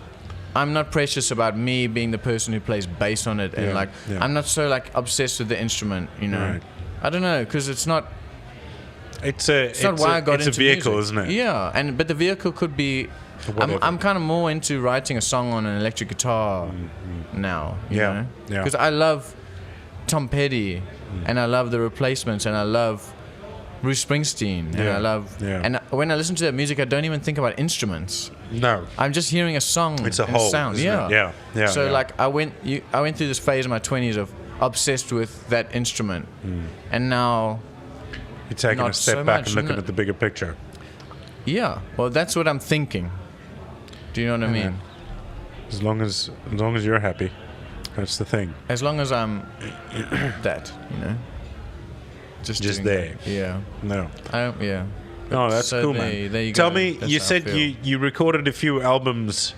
I'm not precious about me being the person who plays bass on it, and I'm not so obsessed with the instrument, Right. I don't know, because it's not. It's not why I got into a vehicle, music. isn't it? Yeah, but the vehicle could be. I'm kind of more into writing a song on an electric guitar now. You know? Yeah. Because I love Tom Petty, and I love The Replacements, and I love Bruce Springsteen, and I love. Yeah. And when I listen to that music, I don't even think about instruments. No. I'm just hearing a song. It's a and whole sound. isn't it? Yeah. So I went through this phase in my 20s of obsessed with that instrument, and now. You're taking not a step so back much, and looking isn't it? at the bigger picture. Yeah. Well, that's what I'm thinking. Do you know what I mean? As long as you're happy, that's the thing. As long as I'm that, just Just doing there. that. Yeah. No. Yeah. No, that's So cool, there man. you Tell go. me, That's you how I said feel. you recorded a few albums.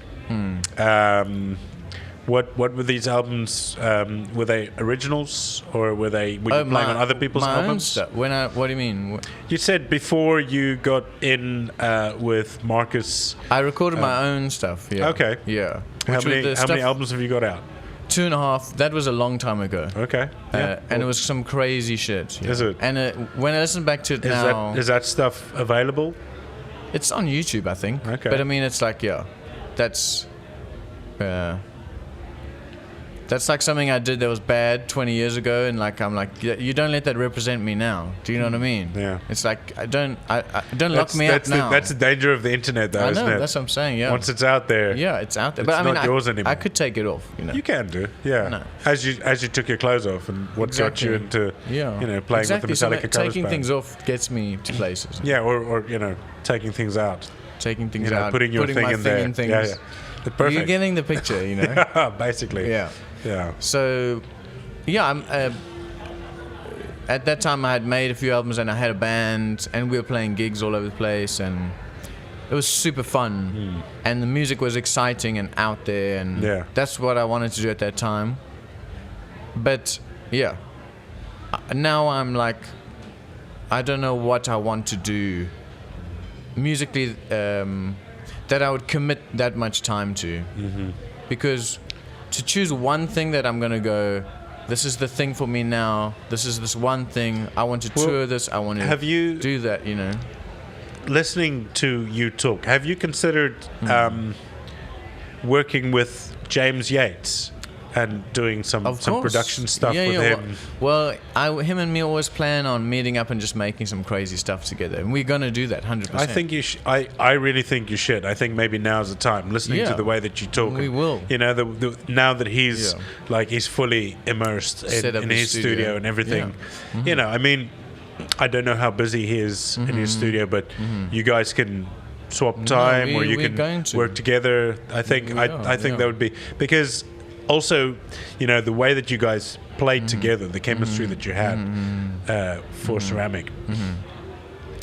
What were these albums? Were they originals or were you playing on other people's my albums? Own stuff. What do you mean? You said before you got in with Marcus. I recorded my own stuff. Yeah. Okay. Yeah. How many albums have you got out? 2.5. That was a long time ago. Okay. And it was some crazy shit. Yeah. Is it? And when I listen back to it now, Is that stuff available? it's on YouTube, I think. Okay. But I mean, it's that's like something I did that was bad 20 years ago, and I'm like, you don't let that represent me now. Do you know what I mean? Yeah. It's like I don't lock me up now. That's the danger of the internet, though, I isn't know. it? That's what I'm saying. Yeah. Once it's out there. Yeah, it's out there. It's But I mean, not yours anymore. I could take it off. You can do, yeah. No. As you took your clothes off, and what got you into, playing with the Metallica covers taking band. things off gets me to places. Yeah, or taking things out. Taking things You know, out. putting your thing my in there. things. Yeah. Perfect. You're getting the picture, Basically. Yeah. Yeah. So, yeah, at that time I had made a few albums and I had a band and we were playing gigs all over the place and it was super fun and the music was exciting and out there and that's what I wanted to do at that time. But yeah, now I'm like, I don't know what I want to do musically that I would commit that much time to, because to choose one thing that I'm gonna go, this is the thing for me now, this is this one thing, I want to tour this, I want to do that, Listening to you talk, have you considered working with James Yates and doing some production stuff with him? Well, him and me always plan on meeting up and just making some crazy stuff together, and we're gonna do that 100%. I think you I really think you should. I think maybe now's the time. Listening to the way that you talk, we will. Now that he's he's fully immersed in his studio and everything. Yeah. I mean, I don't know how busy he is in his studio, but you guys can swap time, or you can work together. I think that would be, because also, the way that you guys played together, the chemistry that you had for Ceramic,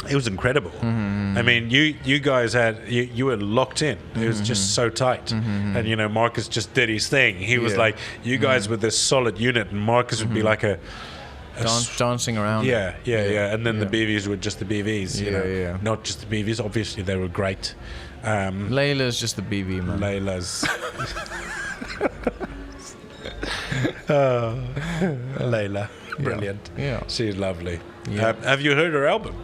it was incredible. I mean, you guys you were locked in. It was just so tight. And Marcus just did his thing. He was like, you guys were this solid unit, and Marcus would be like a dancing around. Yeah. And then the BVs were just the BVs. You know? Yeah. Not just the BVs. Obviously, they were great. Layla's just the BV, man. Layla's. Layla. Brilliant. Yeah. She's lovely. Yeah. Have you heard her album?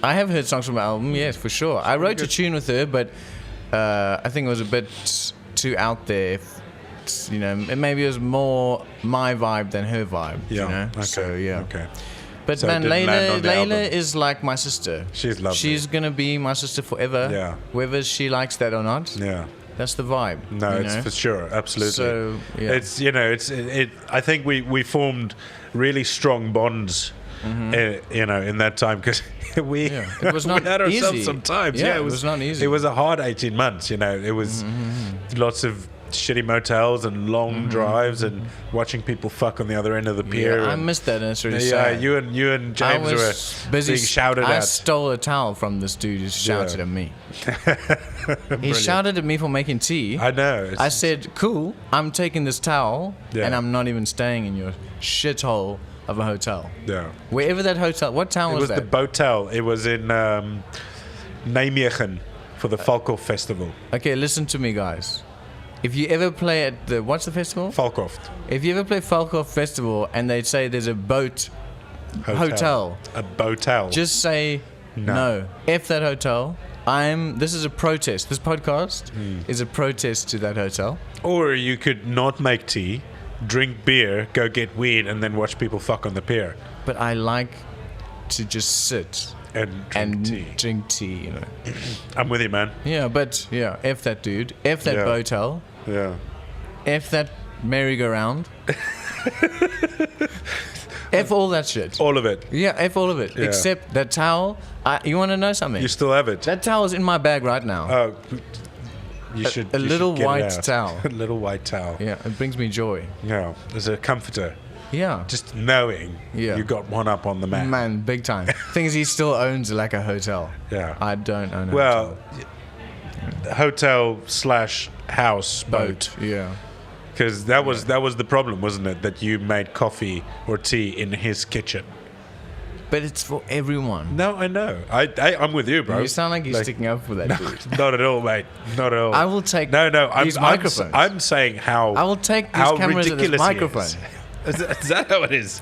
I have heard songs from her album, yes, for sure. I wrote a tune with her, but I think it was a bit too out there. You know, maybe it was more my vibe than her vibe. Yeah. You know? Okay. So, yeah. Okay. But So it man, didn't land on the Layla album. is like my sister. She's lovely. She's gonna be my sister forever. Yeah. Whether she likes that or not. Yeah. That's the vibe. No, you it's know? for sure, absolutely. So, yeah. It's I think we formed really strong bonds, in that time because we It was not we had ourselves easy. some times. Yeah, it was not easy. It was a hard 18 months. You know, it was lots of shitty motels and long drives and watching people fuck on the other end of the pier. Yeah, I and- missed that, and it's really yeah, sad. you and I James was were busy. being shouted I at. stole a towel from this dude who shouted at me. He Brilliant. shouted at me for making tea. I know. I said, "Cool, I'm taking this towel, Yeah. and I'm not even staying in your shithole of a hotel. Yeah. Wherever that hotel, what town It was was the that? Botel. It was in Nijmegen for the Valkhof Festival. Okay, listen to me, guys. If you ever play at the what's the festival? Valkhof. If you ever play Valkhof Festival and they say there's a boat hotel, A botel. just say no. F that hotel. This is a protest. This podcast is a protest to that hotel. Or you could not make tea, drink beer, go get weed, and then watch people fuck on the pier But I like to just sit and and drink tea. You know. I'm with you, man. Yeah, but yeah, F that dude. F that Yeah. botel. Yeah. F that merry-go-round. F all that shit. All of it. Yeah, F all of it. Yeah. Except that towel. You want to know something? You still have it. That towel is in my bag right now. Oh, you should. a you little should get it white out. towel. A little white towel. Yeah, it brings me joy. Yeah. There's a comforter. Yeah. Just knowing Yeah. you got one up on the man. Man, big time. Thing is, he still owns like a hotel. Yeah. I don't own a Well, hotel. hotel/house boat. Yeah. Because that was the problem, wasn't it? That you made coffee or tea in his kitchen. But it's for everyone. No, I know. I'm with you, bro. You sound like you're sticking up for that dude. Not at all, mate. Not at all. I will take No. these microphones. I'm saying how. I will take these how cameras and this ridiculous he microphone. Is that how it is?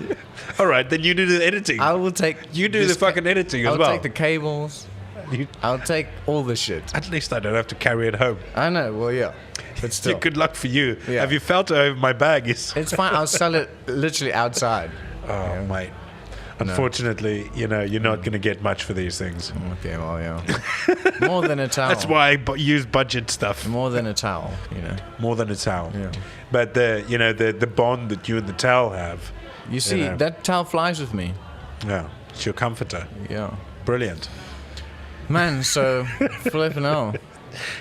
All right, then you do the editing. I will take. You do the fucking editing as I'll well. take the cables. You- I'll take all the shit. At least I don't have to carry it home. I know. Well, yeah. But still, Good luck for you. Yeah. Have you felt over my bag? Is it's fine. I'll sell it literally outside. oh, mate. Unfortunately, you're not going to get much for these things. Okay. Well, yeah. More than a towel. That's why I use budget stuff. More than a towel. More than a towel. Yeah. But the bond that you and the towel have. You see, know. that towel flies with me. Yeah. It's your comforter. Yeah. Brilliant. Man, so flipping out.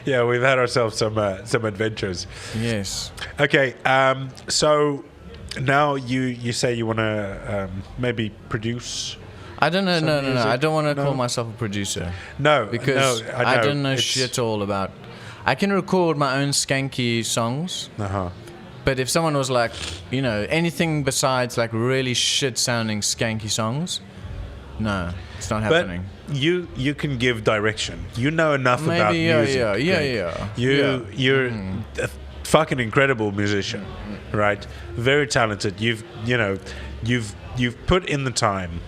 Yeah, we've had ourselves some adventures. Yes. Okay, so now you say you want to maybe produce. I don't know. No. music? I don't want to No? call myself a producer No, because no, I know. don't know It's- shit all about. I can record my own skanky songs, Uh-huh. but if someone was like, anything besides like really shit sounding skanky songs, no, it's not But happening. you can give direction. You know enough about Maybe, music. yeah. Greg. You're a fucking incredible musician, right? Very talented. You've put in the time.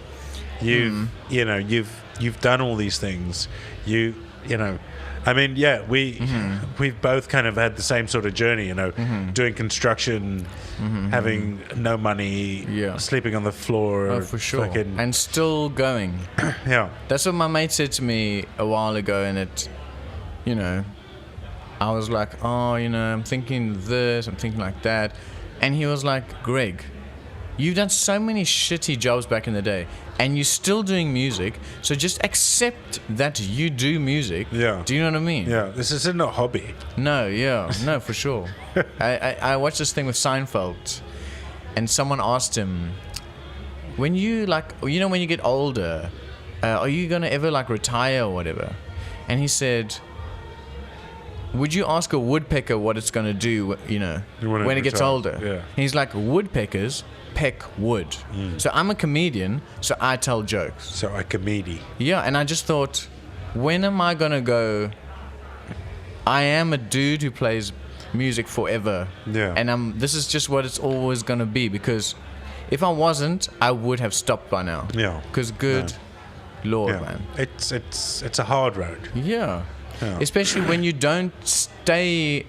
You've done all these things. We've both kind of had the same sort of journey, doing construction, having no money, Yeah. sleeping on the floor. Oh, for sure. fucking- And still going. yeah. That's what my mate said to me a while ago, and I was like, I'm thinking this, I'm thinking like that. And he was like, Greg, you've done so many shitty jobs back in the day, and you're still doing music, so just accept that you do music. Yeah. Do you know what I mean? Yeah, this isn't a hobby. No, for sure. I watched this thing with Seinfeld, and someone asked him, when you when you get older, are you gonna ever retire or whatever? And he said, would you ask a woodpecker what it's gonna do, when it gets retire, older? yeah. And he's like, woodpeckers peck wood. So I'm a comedian, so I tell jokes. So a comedy. Yeah, and I just thought, when am I gonna go? I am a dude who plays music forever. Yeah. And this is just what it's always gonna be, because if I wasn't, I would have stopped by now. Yeah. Because good Lord, man. It's a hard road. Yeah. Especially when you don't stay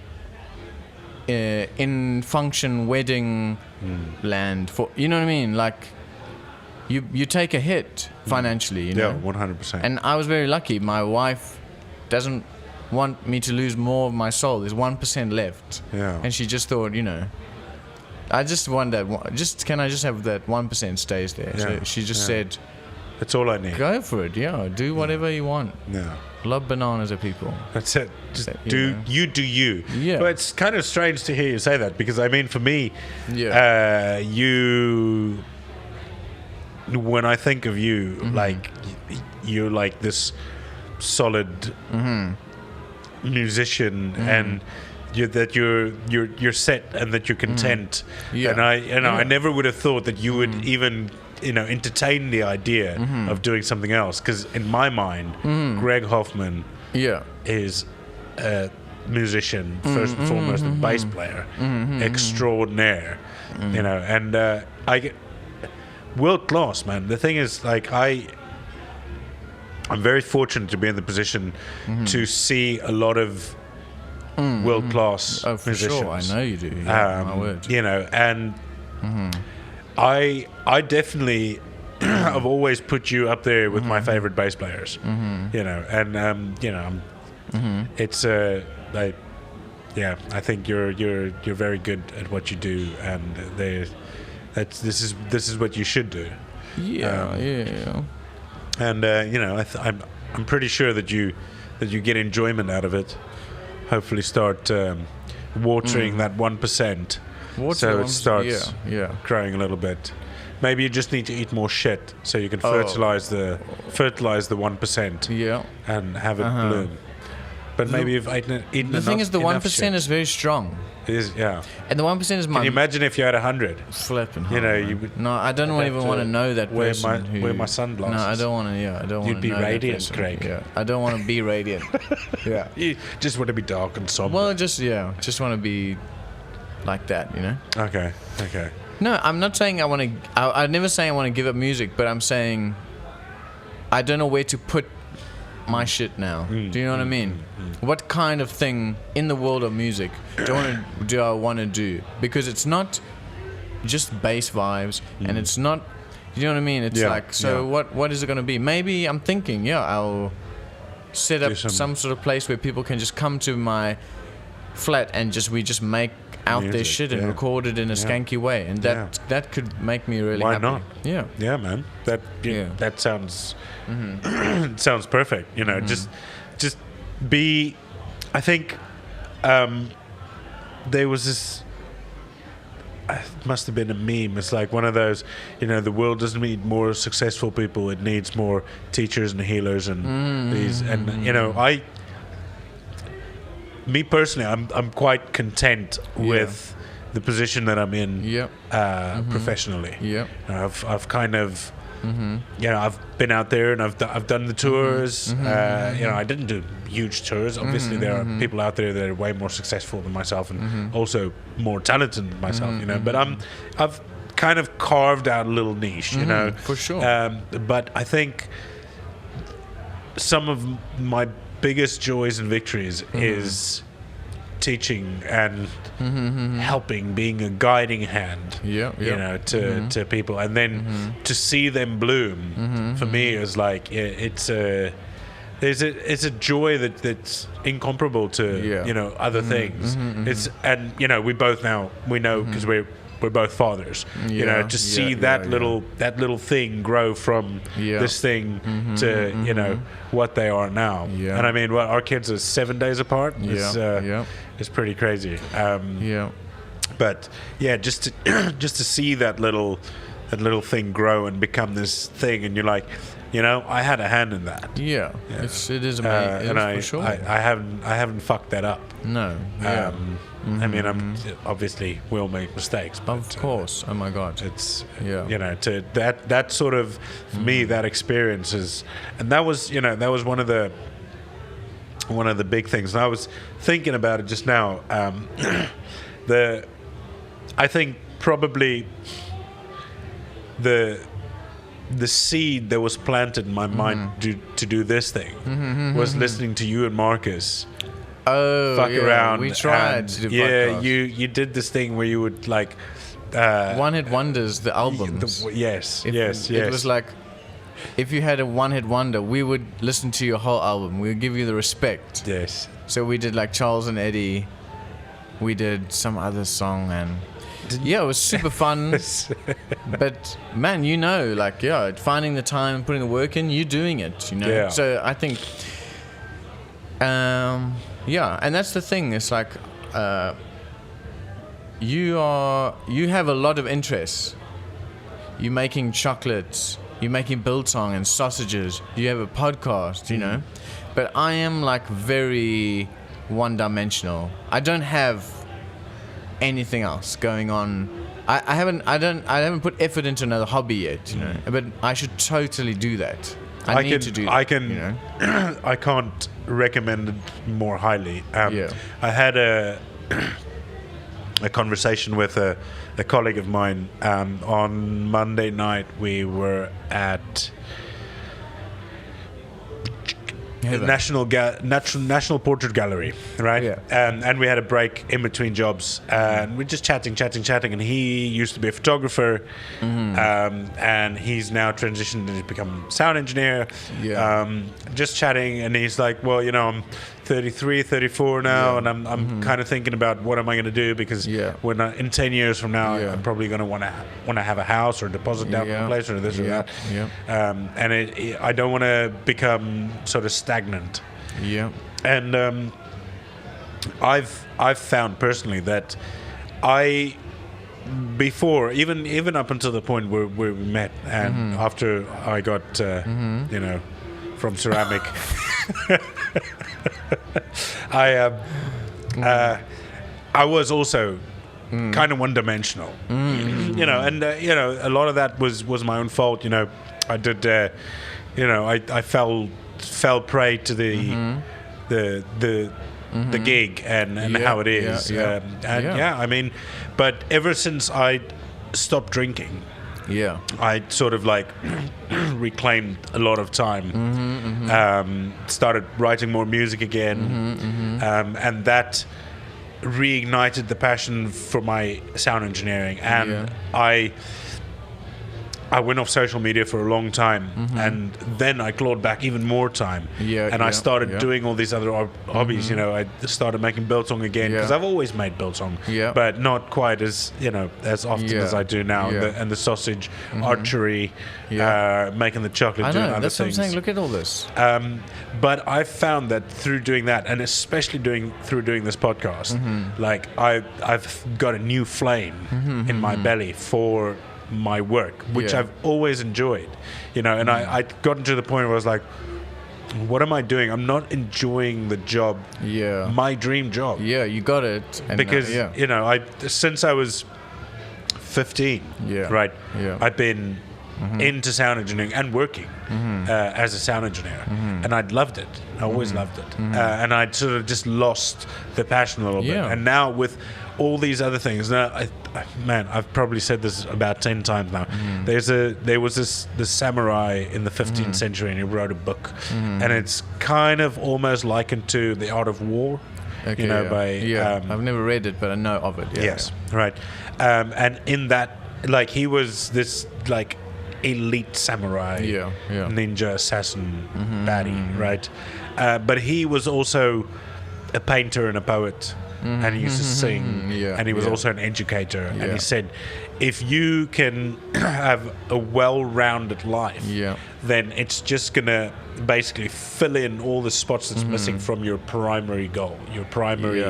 in function wedding land for, you know what I mean? Like, you take a hit financially, you know? Yeah, 100%. And I was very lucky. My wife doesn't want me to lose more of my soul. There's 1% left. Yeah. And she just thought, you know, I just want that. Can I just have that 1% stays there? Yeah. So she just said, that's all I need. go for it. Yeah, do whatever you want. Yeah. Love bananas at people. That's it. Just You know. do you. Yeah. But it's kind of strange to hear you say that, because I mean, for me, when I think of you, like you're like this solid musician, and you're set, and that you're content. Yeah. And I never would have thought that you would even entertain the idea of doing something else, because in my mind, Greg Hofmann is a musician first and foremost, a bass player extraordinaire, and I get world class, man. The thing is, like, I'm very fortunate to be in the position to see a lot of world class musicians. Sure, I know you do. Yeah, my word. And I definitely I've always put you up there with my favorite bass players. It's I think you're very good at what you do, and this is what you should do. And I'm pretty sure that you get enjoyment out of it. Hopefully start watering that 1%, so it starts growing a little bit. Maybe you just need to eat more shit so you can fertilize the 1% and have it bloom. But maybe you've eaten the thing is, the 1% shit. is very strong. It is, yeah. And the 1% is my... Can you imagine if you had 100? Flipping You hard, know, man. you would... No, I don't even want to know that person. Wear my sunglasses. No, I don't want to, I don't want to You'd be know that radiant, person. Craig. Yeah, I don't want to be radiant. Yeah. You just want to be dark and somber. Well, just want to be like that, you know? Okay. No, I'm not saying I want to... I'm never saying I want to give up music, but I'm saying I don't know where to put my shit now. Do you know what I mean? What kind of thing in the world of music do I want to do? Because it's not just bass vibes, and it's not... You know what I mean? It's what is it going to be? Maybe I'm thinking, I'll set up some sort of place where people can just come to my flat and we just make out their shit and record it in a skanky way, and that could make me really happy. Why not? Yeah, man. That sounds sounds perfect. Just be. I think there was this. It must have been a meme. It's like one of those, the world doesn't need more successful people; it needs more teachers and healers and these. And me personally, I'm quite content with the position that I'm in professionally. I've kind of I've been out there and I've done the tours. I didn't do huge tours. Obviously, there are people out there that are way more successful than myself and also more talented than myself. But I've kind of carved out a little niche. For sure. But I think some of my biggest joys and victories is teaching and helping, being a guiding hand, to people, and then to see them bloom for me is like it's a joy that's incomparable to other things. It's we both know because we're both fathers. To see that little thing grow from this thing to what they are now. And I mean, our kids are 7 days apart. It's pretty crazy. But just to see that little thing grow and become this thing, and you're like, You know, I had a hand in that. Yeah. It is amazing. And for sure. I haven't fucked that up. No. Yeah. I mean, obviously we'll make mistakes. But, of course. Oh my God. It's Yeah. you know, to that sort of for me, that experience is, and that was one of the big things. And I was thinking about it just now. I think probably the seed that was planted in my mind to do this thing was listening to you and Marcus fuck around. We tried to do podcasts. You did this thing where you would like One Hit Wonders, the albums. Yes. It was like, if you had a one-hit wonder, we would listen to your whole album. We would give you the respect. Yes. So we did like Charles and Eddie. We did some other song, and yeah, it was super fun. But man, you know, like, yeah, finding the time, putting the work in, you doing it, you know. Yeah. So I think, yeah, and that's the thing. It's like you have a lot of interests. You're making chocolates. You're making biltong and sausages. You have a podcast, you know. But I am like very one-dimensional. I don't have anything else going on. I haven't put effort into another hobby yet, you know. But I should totally do that. I need to do that. You know? I can't recommend it more highly. Yeah. I had a conversation with a colleague of mine on Monday night. We were at National Portrait Gallery, right? Yeah. And we had a break in between jobs, and we're just chatting. And he used to be a photographer, and he's now transitioned to become sound engineer. Yeah. Just chatting, and he's like, well, you know, I'm 33, 34 now, and I'm kind of thinking about what am I going to do, because when in 10 years from now, I'm probably going to want to have a house or deposit down from a place or this or that. Yeah. And I don't want to become sort of stagnant. Yeah. And I've found personally that before, even up until the point where we met, and after I got you know, from Seramic, I was also kind of one-dimensional, you know, and you know, a lot of that was my own fault. You know, I did, you know, I fell prey to the gig and how it is, I mean, but ever since I stopped drinking, I sort of like reclaimed a lot of time, started writing more music again, and that reignited the passion for my sound engineering, and I went off social media for a long time, and then I clawed back even more time, and I started doing all these other hobbies. You know, I started making biltong again, because I've always made biltong, but not quite as, you know, as often as I do now. And the sausage, archery, making the chocolate, doing other that's things. What I'm saying. Look at all this. But I've found that through doing that, and especially through doing this podcast, like I've got a new flame in my belly for my work, which I've always enjoyed, you know, and I gotten to the point where I was like, what am I doing? I'm not enjoying the job, my dream job. You got it. And because you know, since I was 15, right, I've been into sound engineering and working as a sound engineer, and I'd loved it. I always loved it, and I'd sort of just lost the passion a little bit. And now with all these other things, now I've probably said this about 10 times now. There was this samurai in the 15th century, and he wrote a book, and it's kind of almost likened to The Art of War. Okay, you know, I've never read it, but I know of it. Yes, right. And in that, like, he was this like elite samurai, ninja assassin, baddie, right? But he was also a painter and a poet, and he used to sing, and he was also an educator. And he said, if you can have a well-rounded life, then it's just gonna basically fill in all the spots that's missing from your primary goal, your primary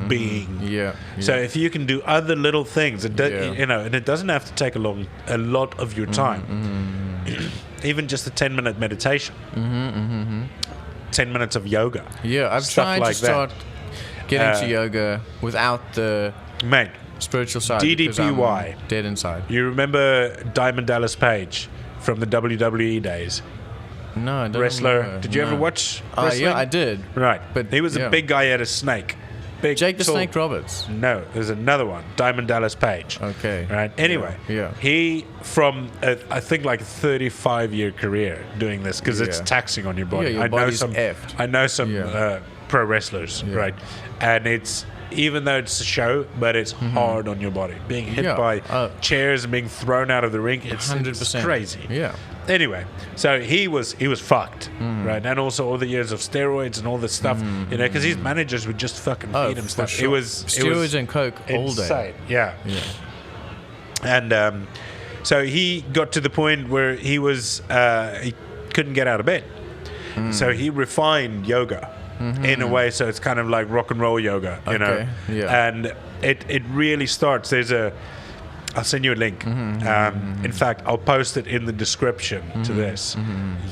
being. So if you can do other little things, you know, and it doesn't have to take a lot of your time. even just a 10-minute meditation, 10 minutes of yoga. Yeah, I've stuff tried like to start getting to Uh, yoga without the Mate, spiritual side. because I'm DDPY. dead inside. You remember Diamond Dallas Page from the WWE days? No, I don't Wrestler. know. Did you ever watch wrestling? Yeah, I did. Right. But, he was a yeah. big guy, he had a snake. Big, Jake the tall- Snake Roberts. No, there's another one. Diamond Dallas Page. Okay. Right. Anyway, Yeah. he from I think like a 35-year career doing this because it's Yeah. taxing on your body. Yeah, your I know body's some. effed. I know some Yeah. pro wrestlers, Yeah. right? And it's even though it's a show, but it's hard on your body. Being hit Yeah. by chairs and being thrown out of the ring, it's 100%. crazy. Yeah. Anyway, so he was fucked, right? And also all the years of steroids and all this stuff, you know, because his managers would just fucking feed him for stuff. sure. It was steroids and coke all day. insane. Yeah. Yeah. And so he got to the point where he was he couldn't get out of bed. So he refined yoga in a way, so it's kind of like rock and roll yoga, you know. Okay, yeah. And it really starts. I'll send you a link. In fact, I'll post it in the description to this.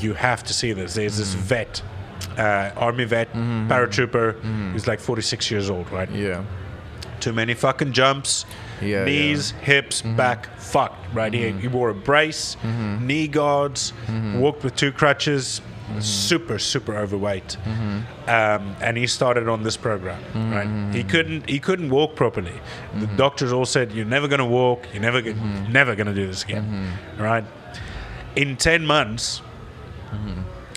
You have to see this. There's this vet, army vet, paratrooper. He's like 46 years old, right? Yeah. Too many fucking jumps, Yeah, knees, hips, back, fucked, right? He wore a brace, knee guards, walked with 2 crutches, super, super overweight. And he started on this program, right? He couldn't walk properly. The doctors all said, you're never going to walk, you're never going to do this again, right? In 10 months,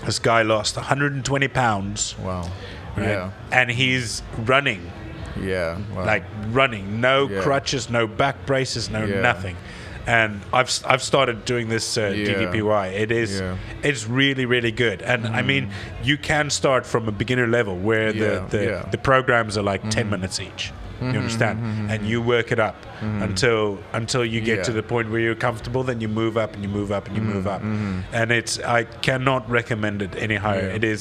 this guy lost 120 pounds, Wow. right? Yeah. And he's running. Yeah. Wow. Like running, no Yeah. crutches, no back braces, no Yeah. nothing. And I've started doing this DDPY. It's really, really good. And I mean, you can start from a beginner level where the programs are like 10 minutes each. You understand? And you work it up until you get to the point where you're comfortable. Then you move up and you move up and you move up. And I cannot recommend it any higher. Yeah.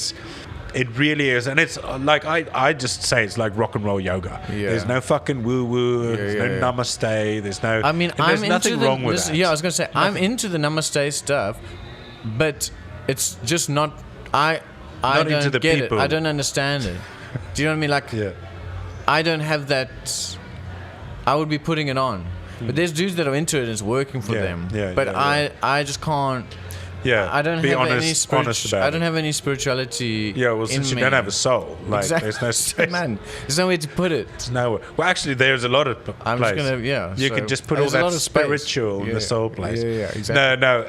It really is, and it's like I just say it's like rock and roll yoga. Yeah. There's no fucking woo woo. There's no namaste. There's no. I mean, there's I'm nothing into wrong with that. Yeah, I was gonna say I'm into the namaste stuff, but it's just not. I Not don't into the get people. it. I don't understand it. Do you know what I mean? Like, Yeah. I don't have that. I would be putting it on, but there's dudes that are into it and it's working for Yeah, them. yeah, but yeah, I just can't. Yeah. I don't Be have honest about I don't it. have any spirituality. Yeah, well, since in you me. don't have a soul, like Exactly. there's no space. Man, there's no way to put it. There's nowhere. Well, actually, there's a lot of I'm place. just gonna, yeah. You so can just put all there's a that lot of space. spiritual in Yeah, the soul place. Yeah, exactly. No.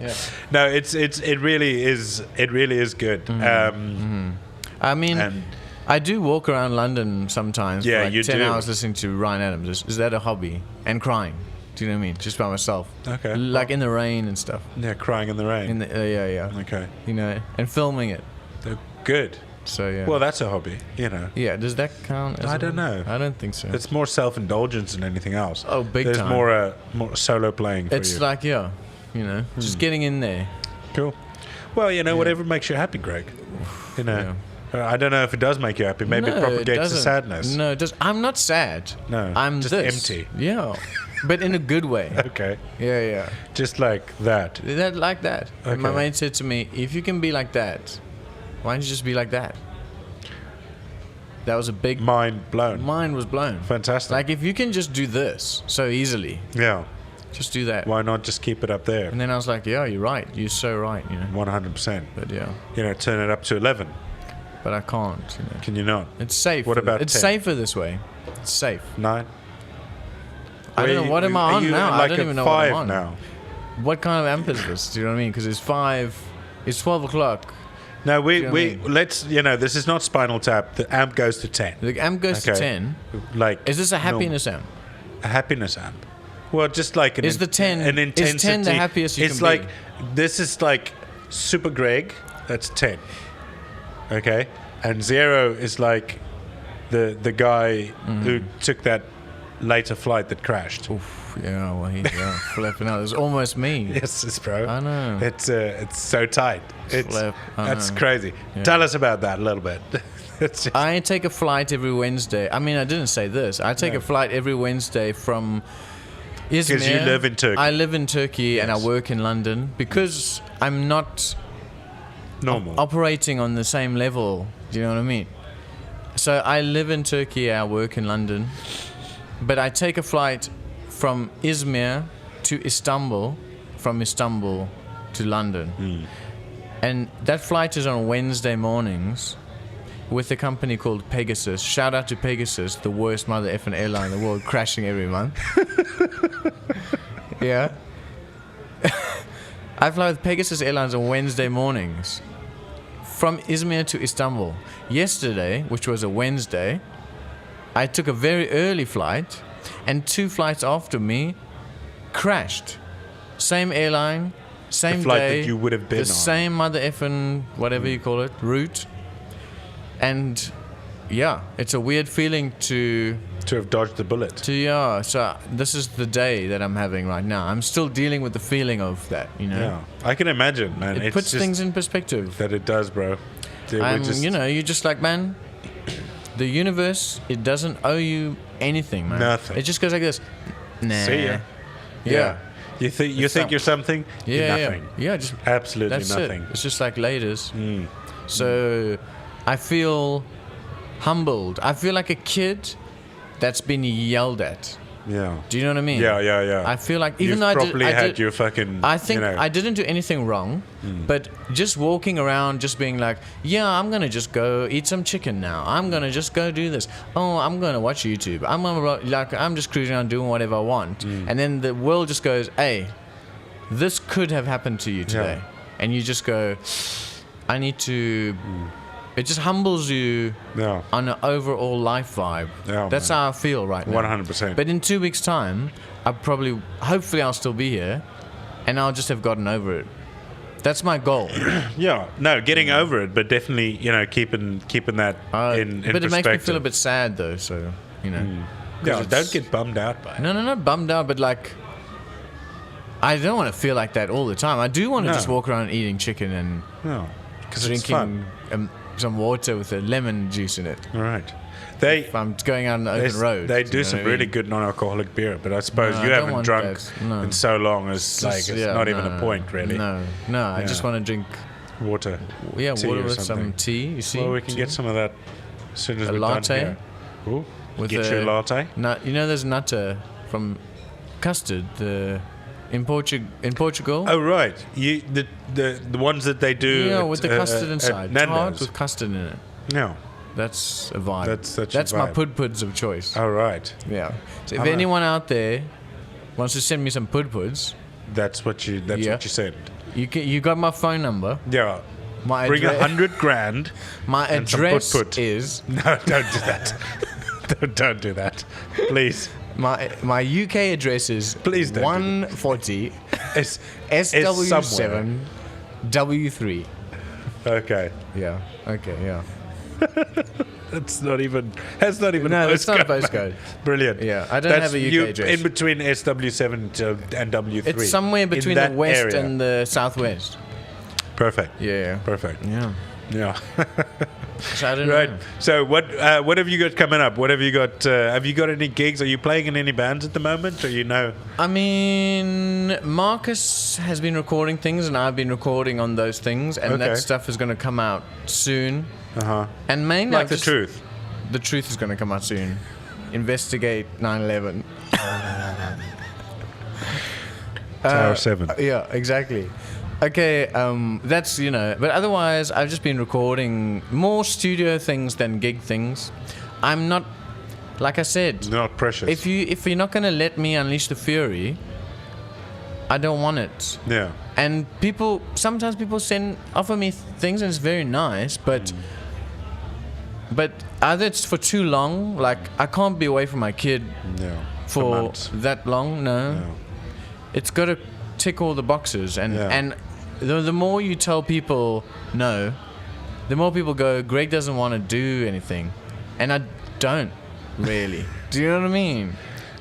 Yeah. No, it really is good. I mean, And- I do walk around London sometimes. Yeah, for like you 10 do. hours listening to Ryan Adams. Is that a hobby? And crying. Do you know what I mean? Just by myself. Okay. Like in the rain and stuff. Yeah, crying in the rain. In the yeah. Okay. You know, and filming it. They're good. So yeah. Well, that's a hobby, you know. yeah. Does that count? As I a don't hobby? know. I don't think so. It's more self-indulgence than anything else. Oh, big There's time. more solo playing for It's you. like you know, just getting in there. Cool. Well, you know, whatever makes you happy, Greg. You know, I don't know if it does make you happy. Maybe it propagates the doesn't. sadness. No, it does. I'm not sad. No, I'm just this. empty. Yeah, but in a good way. Okay. Yeah. Just like that. That like that. And my Okay. mate said to me, if you can be like that, why don't you just be like that? That was a big Mind blown. mind was blown. Fantastic. Like if you can just do this so easily, Yeah. just do that. Why not just keep it up there? And then I was like, yeah, you're right. You're so right, you know. 100%. But yeah, You know, turn it up to 11. but I can't, you know. Can you not? It's safe. What about It's 10? safer this way. It's safe. 9? I don't know. What am I on now? I Like don't a even know what I'm 5 on. now. What kind of amp is this? Do you know what I mean? Because it's 12 o'clock. No, you know what I mean? let's, you know, this is not Spinal Tap. The amp goes to 10. The amp goes to Okay. 10. Like, Is this a happiness amp? A happiness amp. Well, just like Is the 10 an is intensity. 10 the happiest you it's can like be? this is like Super Greg. That's 10. Okay, and 0 is like the guy who took that later flight that crashed. Oof, yeah, well, he's flipping out. It's almost me. Yes, it's bro. I know. It's so tight. Flip, I That's know. crazy. Yeah. Tell us about that a little bit. It's just, I take a flight every Wednesday. I mean, I didn't say this. I take a flight every Wednesday from Izmir. Because you live in Turkey. I live in Turkey and I Yes. work in London because I'm not Normal. operating on the same level. Do you know what I mean? So I live in Turkey, I work in London, but I take a flight from Izmir to Istanbul, from Istanbul to London. And that flight is on Wednesday mornings with a company called Pegasus. Shout out to Pegasus, the worst mother effing airline in the world, crashing every month. Yeah. I fly with Pegasus Airlines on Wednesday mornings from Izmir to Istanbul. Yesterday, which was a Wednesday, I took a very early flight, and 2 flights after me crashed. Same airline, same The flight day, that you would have been the on. same mother effing whatever you call it route, and yeah, it's a weird feeling to have dodged the bullet. yeah. So this is the day that I'm having right now. I'm still dealing with the feeling of that, you know. Yeah, I can imagine, man. It It's puts just things in perspective. that it does, bro. Dude, we're just- You know, you're just like, man, the universe, it doesn't owe you anything, man. Nothing. It just goes like this. Nah. See ya. Yeah. You think It's think not- you're something? You're Yeah, nothing. yeah. Just Absolutely that's nothing. it. It's just like laters. So I feel humbled. I feel like a kid that's been yelled at. Yeah. Do you know what I mean? Yeah. I feel like even You've though probably I had did, your fucking. I think you know, I didn't do anything wrong, but just walking around, just being like, yeah, I'm gonna just go eat some chicken now. I'm gonna just go do this. Oh, I'm gonna watch YouTube. I'm just cruising around doing whatever I want, and then the world just goes, hey, this could have happened to you today, and you just go, I need to. It just humbles you Yeah. on an overall life vibe. Yeah, That's man. how I feel right now. 100%. But in 2 weeks' time, hopefully I'll still be here, and I'll just have gotten over it. That's my goal. Yeah. No, getting over it, but definitely, keeping that in But it perspective. makes me feel a bit sad though, so, you know. Yeah, 'Cause don't it's- get bummed out by it. No, not bummed out, but like, I don't want to feel like that all the time. I do want to No. just walk around eating chicken and No, because it's fun. drinking some water with a lemon juice in it. All right. They If I'm going out on the open road. they you do know some what I really mean? good non-alcoholic beer, but I suppose No, you I don't haven't want drunk that. No. in so long as it's Yeah, not even no, a point really. No, I just Yeah. want to drink Water. Yeah, tea water or with something. some tea. You see? Well, we can get some of that as soon as A we're latte? done here. Ooh, With get you a latte. You know, there's nata from custard. In Portugal. Oh right, the ones that they do. Yeah, at, with the custard inside. At Tart Nando's. with custard in it. No. That's a vibe. That's your my vibe. pudpuds of choice. All right. Yeah. So if I'm a- anyone out there wants to send me some pudpuds, That's what you said. you got my phone number. Yeah. My Bring address. 100 grand. My and some address put-put. is No, don't do that. don't do that, please. my UK address is Please don't do 140 It's SW7 W3. okay. Yeah. Okay. Yeah. It's not even. That's not even. No, a it's not a postcode. postcode. Brilliant. Yeah, I don't have a UK address. In between SW7 and W3. It's somewhere In between the that west area. and the southwest. Perfect. Yeah. Perfect. Yeah. Yeah. So I don't Right. know. So what have you got coming up? What have you got? Have you got any gigs? Are you playing in any bands at the moment? Or I mean, Marcus has been recording things, and I've been recording on those things, and Okay. that stuff is going to come out soon. Uh-huh. And mainly, Like I've the just- truth. The truth is going to come out soon. Investigate 9/11. Tower 7. Yeah, exactly. Okay, that's, but otherwise, I've just been recording more studio things than gig things. I'm not, like I said, Not precious. if you're not going to let me unleash the fury, I don't want it. Yeah. And sometimes people offer me things, and it's very nice, but either it's for too long, like I can't be away from my kid Yeah. for months. that long. No, Yeah. it's got to tick all the boxes, and Yeah. the more you tell people no, the more people go, Greg doesn't want to do anything, and I don't really. Do you know what I mean?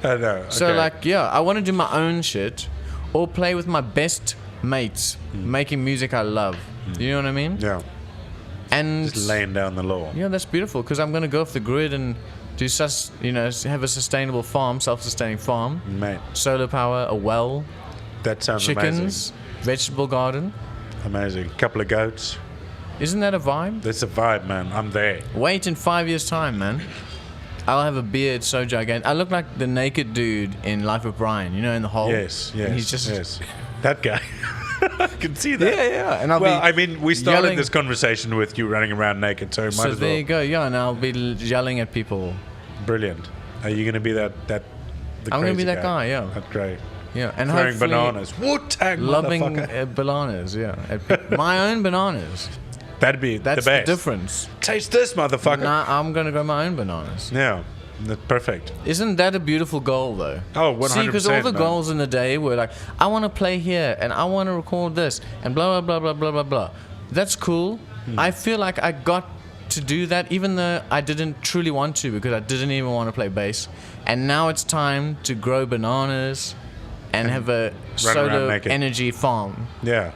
I know. So okay. I want to do my own shit, or play with my best mates, making music I love. You know what I mean? Yeah. And Just laying down the law. yeah, that's beautiful, because I'm gonna go off the grid and have a sustainable farm, self-sustaining farm, Mate, solar power, a well, that sounds chickens, vegetable garden. amazing. Couple of goats. Isn't that a vibe? That's a vibe, man. I'm there. Wait in 5 years' time, man. I'll have a beard so gigantic. I look like the naked dude in Life of Brian, in the hole. Yes, And he's just yes. That guy. I can see that. yeah. And I'll Well, be I mean, we started yelling- this conversation with you running around naked, so might So as there well. you go, yeah. And I'll be yelling at people. Brilliant. Are you going to be the I'm gonna be crazy that guy, yeah. That's great. Yeah, and Throwing hopefully bananas. Wu-Tang, loving motherfucker. bananas, yeah. My own bananas. That'd be That's the best. difference. Taste this, motherfucker. Nah, I'm gonna grow my own bananas. Yeah, that's perfect. Isn't that a beautiful goal, though? Oh, 100%. See, because all the man. goals in the day were like, I want to play here, and I want to record this, and blah, blah, blah, blah, blah, blah, blah. That's cool. I feel like I got to do that, even though I didn't truly want to, because I didn't even want to play bass. And now it's time to grow bananas and have a around solar naked. energy farm. Yeah.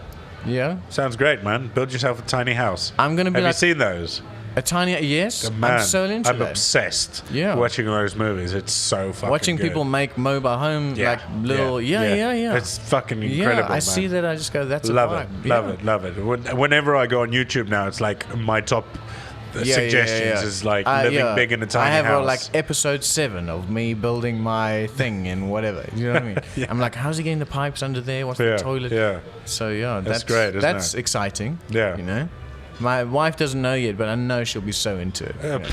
Yeah? Sounds great, man. Build yourself a tiny house. I'm going to be Have like you seen those? a tiny... Yes, Man, I'm so into I'm that. obsessed. Yeah. Watching those movies. It's so fucking Watching good. people make mobile home, like little... Yeah. It's fucking Yeah, incredible, I man. see that. I just go, that's a Love vibe. it, love it. Whenever I go on YouTube now, it's like my top suggestions is like living big in a tiny I have house. like episode 7 of me building my thing and whatever. You know what I mean? I'm like, how's he getting the pipes under there? What's the toilet? Yeah. So yeah, That's great, isn't That's it? exciting. Yeah. My wife doesn't know yet, but I know she'll be so into it.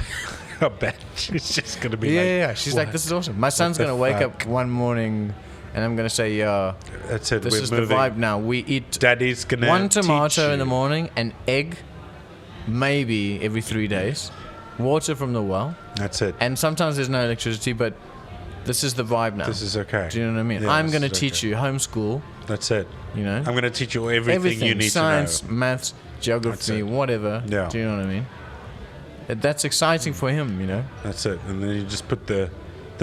I bet she's just gonna be Yeah, like, She's like, this is awesome. My son's the gonna wake fuck? up one morning, and I'm gonna say, yeah, that's it. this we're is moving. the vibe now. We eat Daddy's gonna one teach tomato in the you. morning, an egg, maybe every 3 days, water from the well, That's it. and sometimes there's no electricity, but this is the vibe now. This is okay. Do you know what I mean? Yeah, I'm this going to is teach okay. you homeschool, That's it. I'm I'm gonna teach you everything you need science, to know. maths, geography, That's it. whatever. Yeah. Do you know what I mean? That's exciting for him, That's it. And then you just put the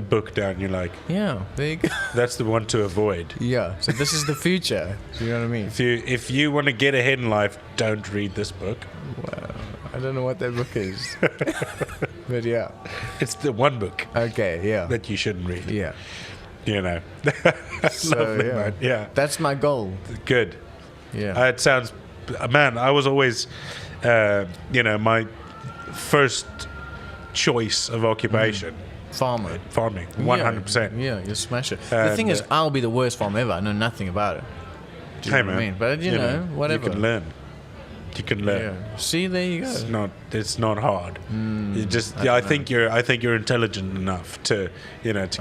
book down. You're like, Yeah, there you go. that's the one to avoid. Yeah, so this is the future. Do you know what I mean? If you want to get ahead in life, don't read this book. Wow. I don't know what that book is. But yeah. It's the one book Okay, yeah. that you shouldn't read. Yeah. You know. So, Lovely, yeah. man. Yeah. That's my goal. Good. Yeah. It sounds, man. I was always, my first choice of occupation, Farmer. farming, 100%. Yeah, you smash it. The thing is, I'll be the worst farmer ever. I know nothing about it. Do you Hey, know what I man. mean? But, you know, whatever. You can learn. You can learn. Yeah. See, there you go. It's not hard. You just I think you're intelligent enough to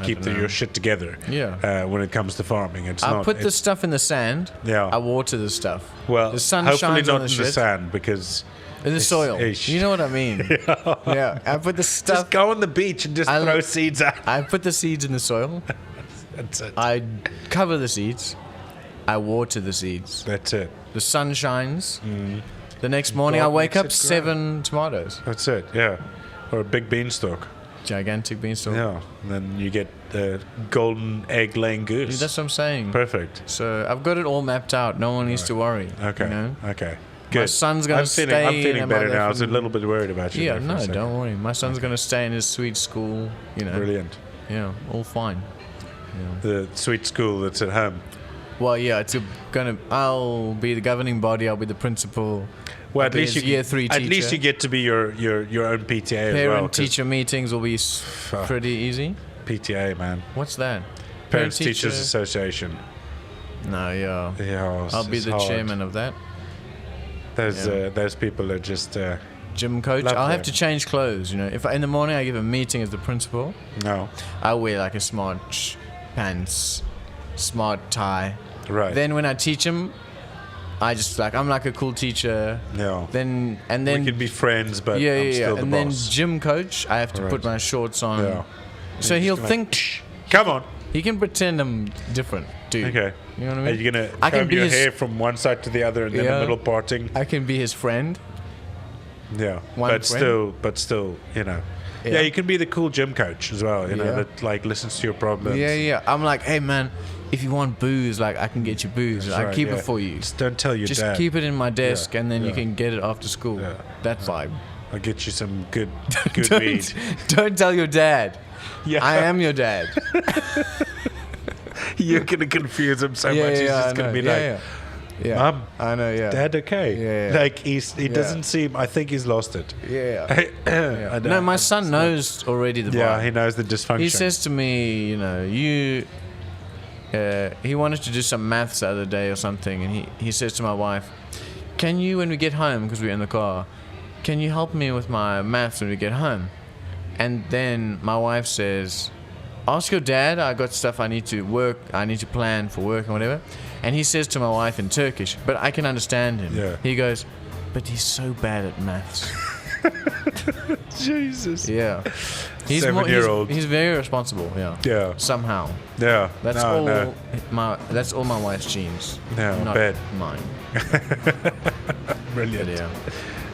keep your shit together. Yeah. When it comes to farming, I put the stuff in the sand. Yeah. I water the stuff. well, the sun hopefully shines not on the in the shit. sand because In the soil. You know what I mean? Yeah. I put the stuff. just go on the beach and just throw seeds out. I put the seeds in the soil. That's it. I cover the seeds. I water the seeds. That's it. The sun shines. The next morning I God wake makes up it grow. 7 tomatoes. That's it. Yeah. Or a big beanstalk. Gigantic beanstalk. Yeah. And then you get the golden egg laying goose. Dude, that's what I'm saying. Perfect. So I've got it all mapped out. No one needs to worry. Okay. You know? Okay. My Good. son's gonna I'm stay. feeling in better my now. I was a different- little bit worried about you. Yeah, there for a no, second. don't worry. My son's gonna stay in his sweet school. You know. Brilliant. Yeah, all fine. The sweet school that's at home. Well, yeah, I'll be the governing body. I'll be the principal. Well, I'll at be least his you year 3 at teacher. least you get to be your own PTA as well. Parent 'cause teacher meetings will be pretty easy. PTA, man. What's that? Parents Parent-teacher- Teachers Association. No, yeah. Yeah, I'll be it's the hard. chairman of that. Those people are just Gym coach. Love I'll have them. to change clothes. You know, if in the morning I give a meeting as the principal, no I'll wear like a smart pants, smart tie. right. Then when I teach them, I'm like a cool teacher. no, Then we can be friends, but yeah, I'm still the and boss. then gym coach, I have to put Right. my shorts on. Yeah. So You're he'll just think Come on. he can pretend I'm different, dude. Okay. You know what I Are mean? you gonna I can comb be your his- hair from one side to the other and then Yeah. the middle parting? I can be his friend. Yeah, One but friend. still, Yeah. Yeah, you can be the cool gym coach as well. You know, Yeah. that like listens to your problems. Yeah. I'm like, hey man, if you want booze, like I can get you booze. That's I right, keep yeah. it for you. Just don't tell your Just dad. keep it in my desk, and then you yeah. can get it after school. Yeah. That vibe. I'll get you some good weed. Don't tell your dad. Yeah. I am your dad. You're gonna confuse him so much. He's just gonna be like, yeah. Mom, I know, yeah. Dad, okay? Yeah. Like he doesn't seem. I think he's lost it. Yeah. I don't- No, my son knows already the Yeah, vibe. he knows the dysfunction. He says to me, you know, he wanted to do some maths the other day or something, and he says to my wife, can you, when we get home, because we're in the car, can you help me with my maths when we get home? And then my wife says, ask your dad, I got stuff I need to plan for work and whatever. And he says to my wife in Turkish, but I can understand him. Yeah. He goes, but he's so bad at maths. Jesus. Yeah. 7-year-old. He's very responsible, yeah. Yeah. Somehow. Yeah. That's No. that's all my wife's genes. No, not bad. mine. Brilliant. But yeah.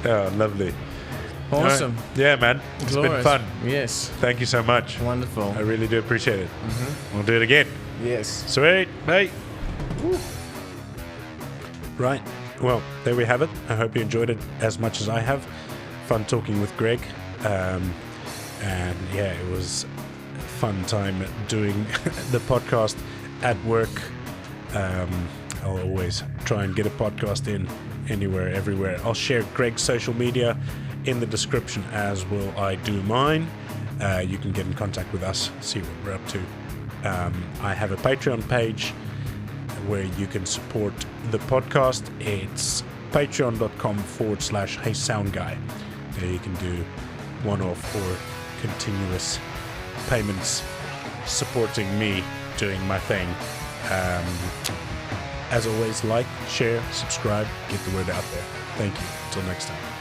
Yeah, lovely. Awesome. All right. Yeah, man. It's been Glorious. fun. Yes. Thank you so much. Wonderful. I really do appreciate it. We'll do it again. Yes. Sweet. Bye. Right. Well, there we have it. I hope you enjoyed it as much as I have. Fun talking with Greg. And yeah, it was a fun time doing the podcast at work. I'll always try and get a podcast in anywhere, everywhere. I'll share Greg's social media in the description, as will I do mine. You can get in contact with us, see what we're up to. I have a Patreon page where you can support the podcast. It's patreon.com/HeySoundGuy. There you can do one-off or continuous payments supporting me doing my thing. As always, like, share, subscribe, get the word out there. Thank you. Until next time.